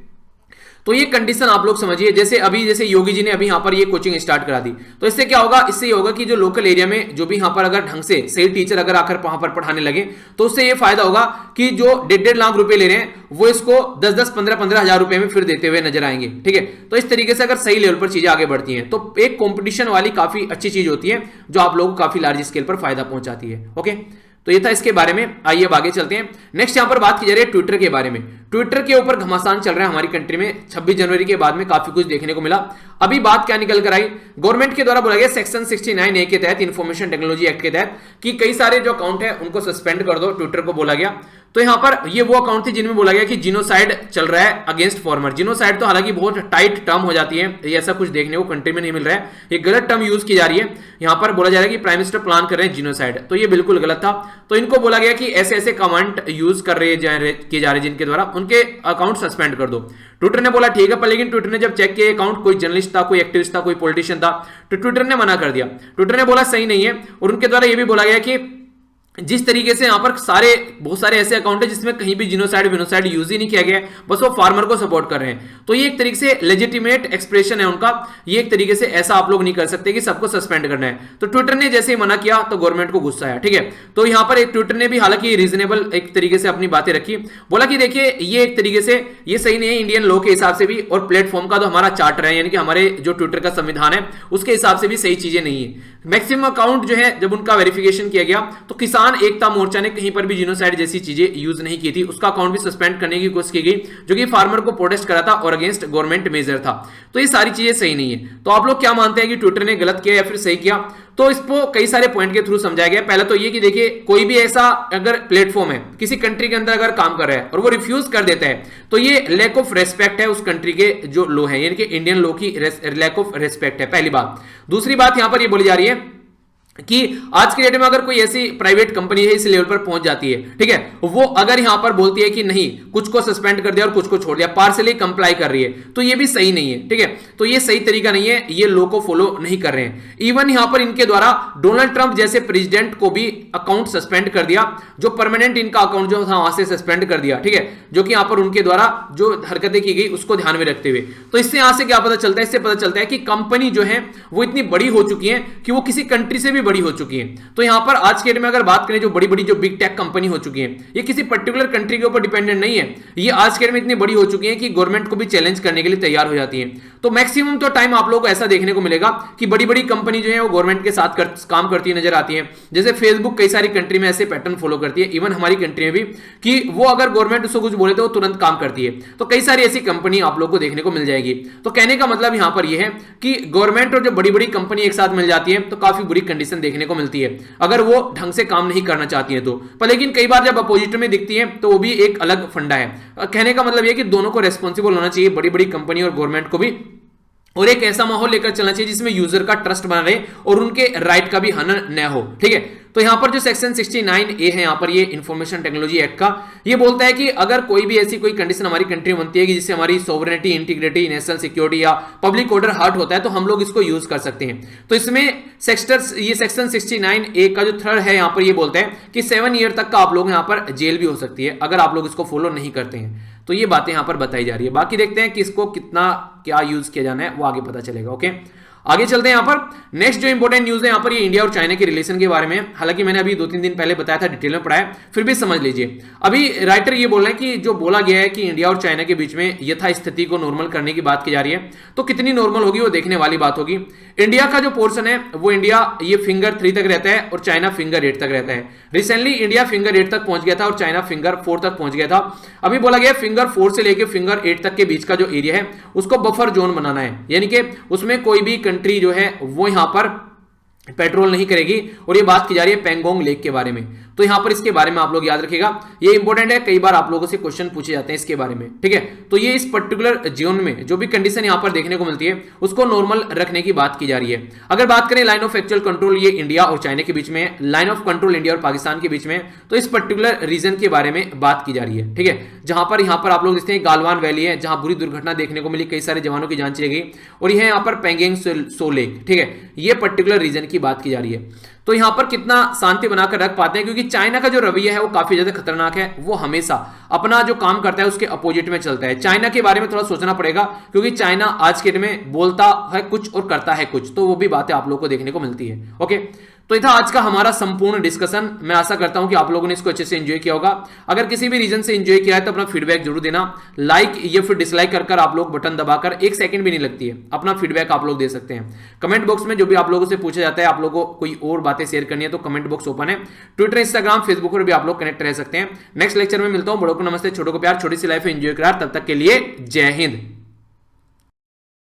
तो ये कंडीशन आप लोग समझिए। जैसे योगी जी ने अभी यहाँ पर ये कोचिंग स्टार्ट करा दी, तो इससे क्या होगा, इससे ये होगा कि जो लोकल एरिया में जो भी यहाँ पर अगर ढंग से सही टीचर अगर आकर वहां पर पढ़ाने लगे, तो उससे ये फायदा होगा कि जो 1.5 लाख रुपए ले रहे हैं वो इसको 10-10, 15-15 हजार रुपए में फिर देते हुए नजर आएंगे, ठीक है। तो इस तरीके से अगर सही लेवल पर चीजें आगे बढ़ती हैं तो एक कॉम्पिटिशन वाली काफी अच्छी चीज होती है जो आप लोगों को काफी लार्ज स्केल पर फायदा पहुंचाती है। ओके, तो ये था इसके बारे में। आइए अब आगे चलते हैं। नेक्स्ट यहां पर बात की जा रही है ट्विटर के बारे में। ट्विटर के ऊपर घमासान चल रहा है हमारी कंट्री में। 26 जनवरी के बाद में काफी कुछ देखने को मिला। अभी बात क्या निकल कर आई, गवर्नमेंट के द्वारा बोला गया सेक्शन 69A के तहत, इंफॉर्मेशन टेक्नोलॉजी एक्ट के तहत, कि कई सारे जो अकाउंट है उनको सस्पेंड कर दो, ट्विटर को बोला गया। तो यहां पर ये वो अकाउंट थे जिनमें बोला गया कि जिनोसाइड चल रहा है अगेंस्ट फॉर्मर। जिनोसाइड तो हालांकि बहुत टाइट टर्म हो जाती है, ऐसा कुछ देखने को कंट्री में नहीं मिल रहा है, ये गलत टर्म यूज की जा रही है। यहां पर बोला जा रहा है कि प्राइम मिनिस्टर प्लान कर रहे हैं जिनोसाइड, तो ये बिल्कुल गलत था। तो इनको बोला गया कि ऐसे ऐसे कमांड यूज कर रहे किए जा रहे जिनके द्वारा उनके अकाउंट सस्पेंड कर दो। ट्विटर ने बोला ठीक है, पर लेकिन ट्विटर ने जब चेक किया अकाउंट, कोई जर्नलिस्ट था, कोई एक्टिविस्ट था, कोई पॉलिटिशियन था, तो ट्विटर ने मना कर दिया। ट्विटर ने बोला सही नहीं है। और उनके द्वारा यह भी बोला गया कि जिस तरीके से यहां पर बहुत सारे ऐसे अकाउंट है जिसमें कहीं भी जिनोसाइड विनोसाइड यूज ही नहीं किया गया, बस वो फार्मर को सपोर्ट कर रहे हैं। तो ये एक तरीके से लेजिटिमेट एक्सप्रेशन है उनका। ये एक तरीके से ऐसा आप लोग नहीं कर सकते कि सबको सस्पेंड करना है। तो ट्विटर ने जैसे ही मना किया तो गवर्नमेंट को गुस्सा आया, ठीक है। तो यहां पर एक ट्विटर ने भी हालांकि रीजनेबल एक तरीके से अपनी बातें रखी, बोला कि देखिए ये एक तरीके से ये सही नहीं है इंडियन लॉ के हिसाब से भी, और प्लेटफॉर्म का जो हमारा चार्टर है, यानी कि हमारे जो ट्विटर का संविधान है उसके हिसाब से भी सही चीजें नहीं है। मैक्सिमम अकाउंट जो है जब उनका वेरिफिकेशन किया गया तो किसान एकता मोर्चा ने कहीं पर भी जिनोसाइड जैसी चीजें यूज नहीं की थी, उसका अकाउंट भी सस्पेंड करने की कोशिश की गई, जो कि फार्मर को प्रोटेस्ट करा था और अगेंस्ट गवर्नमेंट मेजर था। तो ये सारी चीजें सही नहीं है। तो आप लोग क्या मानते हैं कि ट्विटर ने गलत किया या फिर सही किया? तो इसको कई सारे पॉइंट के थ्रू समझाया गया। पहला तो ये कि देखिए कोई भी ऐसा अगर प्लेटफॉर्म है किसी कंट्री के अंदर अगर काम कर रहा है और वो रिफ्यूज कर देता है, तो ये लैक ऑफ रेस्पेक्ट है उस कंट्री के जो लॉ है, यानी कि इंडियन लॉ की लैक ऑफ रेस्पेक्ट है, पहली बात। दूसरी बात यहां पर ये बोली जा रही है कि आज के डेट में अगर कोई ऐसी प्राइवेट कंपनी है इस लेवल पर पहुंच जाती है, ठीक है, वो अगर यहां पर बोलती है कि नहीं कुछ को सस्पेंड कर दिया और कुछ को छोड़ दिया, पार्सली कंप्लाई कर रही है, तो ये भी सही नहीं है, ठीक है। तो ये सही तरीका नहीं है, ये लॉ को फॉलो नहीं कर रहे हैं। इवन यहां पर इनके द्वारा डोनाल्ड ट्रंप जैसे प्रेसिडेंट को भी अकाउंट सस्पेंड कर दिया, जो परमानेंट इनका अकाउंट जो था वहां से सस्पेंड कर दिया, ठीक है, जो कि यहां पर उनके द्वारा जो हरकतें की गई उसको ध्यान में रखते हुए। तो इससे यहां से क्या पता चलता है? इससे पता चलता है कि कंपनी जो है वो इतनी बड़ी हो चुकी है कि वो किसी कंट्री से भी बड़ी हो चुकी है। तो यहां पर आज के डेट में अगर बात करें जो बड़ी बड़ी जो बिग टेक कंपनी हो चुकी है, ये किसी पर्टिकुलर कंट्री के ऊपर डिपेंडेंट नहीं है, ये आज के डेट में इतनी बड़ी हो चुकी है कि गवर्नमेंट को भी चैलेंज करने के लिए तैयार हो जाती है। तो मैक्सिमम तो टाइम आप लोगों को ऐसा देखने को मिलेगा कि बड़ी बड़ी कंपनी जो है वो गवर्नमेंट के साथ काम करती नजर आती है। जैसे फेसबुक कई सारी कंट्री में ऐसे पैटर्न फॉलो करती है, इवन हमारी कंट्री में भी, कि वो अगर गवर्नमेंट उसको कुछ बोले तो वो तुरंत काम करती है। तो कई सारी ऐसी कंपनी आप लोग को देखने को मिल जाएगी। तो कहने का मतलब यहां पर यह है कि गवर्नमेंट और जो बड़ी बड़ी कंपनी एक साथ मिल जाती है तो काफी बुरी कंडीशन देखने को मिलती है, अगर वो ढंग से काम नहीं करना चाहती है तो। पर लेकिन कई बार जब अपोजिट में दिखती है तो वो भी एक अलग फंडा है। कहने का मतलब यह कि दोनों को रेस्पॉन्सिबल होना चाहिए, बड़ी बड़ी कंपनी और गवर्नमेंट को भी, और एक ऐसा माहौल लेकर चलना चाहिए जिसमें यूजर का ट्रस्ट बना रहे और उनके राइट का भी हनन न हो, ठीक है। तो यहां पर जो सेक्शन 69A है, यहां पर ये इंफॉर्मेशन टेक्नोलॉजी एक्ट का, ये बोलता है कि अगर कोई भी ऐसी कोई कंडीशन हमारी कंट्री में बनती है कि जिससे हमारी सोवरेनिटी, इंटीग्रिटी, नेशनल सिक्योरिटी या पब्लिक ऑर्डर हर्ट होता है, तो हम लोग इसको यूज कर सकते हैं। तो इसमें ये सेक्शन 69A का जो थर्ड है, यहां पर ये बोलता है कि 7 ईयर तक का आप लोग यहां पर जेल भी हो सकती है अगर आप लोग इसको फॉलो नहीं करते हैं। तो ये बातें यहां पर बताई जा रही है। बाकी देखते हैं कि इसको कितना क्या यूज किया जाना है, वो आगे पता चलेगा। ओके, आगे चलते हैं। यहां पर नेक्स्ट जो इंपॉर्टेंट न्यूज है यहां पर ये इंडिया और चाइना के रिलेशन के बारे में। हालांकि मैंने अभी 2-3 दिन पहले बताया था, डिटेल में पढ़ाया, फिर भी समझ लीजिए। अभी राइटर ये बोल रहे हैं कि जो बोला गया है कि इंडिया और चाइना के बीच में यथास्थिति को नॉर्मल करने की बात की जा रही है, तो कितनी नॉर्मल होगी वो देखने वाली बात होगी। इंडिया का जो पोर्शन है वो इंडिया ये फिंगर 3 तक रहता है और चाइना फिंगर 8 तक रहता है। रिसेंटली इंडिया फिंगर 8 तक पहुंच गया था और चाइना फिंगर 4 तक पहुंच गया था। अभी बोला गया फिंगर 4 से लेकर फिंगर 8 तक के बीच का जो एरिया है उसको बफर जोन बनाना है, यानी कि उसमें कोई भी कंट्री जो है वो यहां पर पेट्रोल नहीं करेगी। और ये बात की जा रही है पेंगोंग लेक के बारे में। तो तो यहां पर इसके बारे में आप लोग याद रखिएगा, ये इंपॉर्टेंट है, कई बार आप लोगों से क्वेश्चन पूछे जाते हैं इसके बारे में, ठीक है। तो ये इस पर्टिकुलर जोन में जो भी कंडीशन यहां पर देखने को मिलती है उसको नॉर्मल रखने की बात की जा रही है। अगर बात करें लाइन ऑफ एक्चुअल कंट्रोल, ये इंडिया और चाइना के बीच में है, लाइन ऑफ कंट्रोल इंडिया और पाकिस्तान के बीच में, तो इस पर्टिकुलर रीजन के बारे में बात की जा रही है, ठीक है। जहां पर यहां पर आप लोग देखते हैं गालवान वैली है, जहां बुरी दुर्घटना देखने को मिली, कई सारे जवानों की जान चली गई, और यह यहां पर पेंगोंग त्सो लेक, ठीक है, ये पर्टिकुलर रीजन की बात की जा रही है। तो यहां पर कितना शांति बनाकर रख पाते हैं, क्योंकि चाइना का जो रवैया है वो काफी ज्यादा खतरनाक है, वो हमेशा अपना जो काम करता है उसके अपोजिट में चलता है। चाइना के बारे में थोड़ा सोचना पड़ेगा, क्योंकि चाइना आज के दिन में बोलता है कुछ और करता है कुछ, तो वो भी बातें आप लोगों को देखने को मिलती है। ओके, तो ये था आज का हमारा संपूर्ण डिस्कशन। मैं आशा करता हूं कि आप लोगों ने इसको अच्छे से एंजॉय किया होगा। अगर किसी भी रीजन से एंजॉय किया है तो अपना फीडबैक जरूर देना, लाइक या फिर डिसलाइक कर आप लोग बटन दबाकर, 1 सेकंड भी नहीं लगती है, अपना फीडबैक आप लोग दे सकते हैं। कमेंट बॉक्स में जो भी आप लोगों से पूछा जाता है, आप लोगों को कोई और बातें शेयर करनी है तो कमेंट बॉक्स ओपन है। ट्विटर, इंस्टाग्राम, फेसबुक पर भी आप लोग कनेक्ट रह सकते हैं। नेक्स्ट लेक्चर में मिलता हूं। बड़ों को नमस्ते, छोटों को प्यार, छोटी सी लाइफ एंजॉय करार। तब तक के लिए जय हिंद।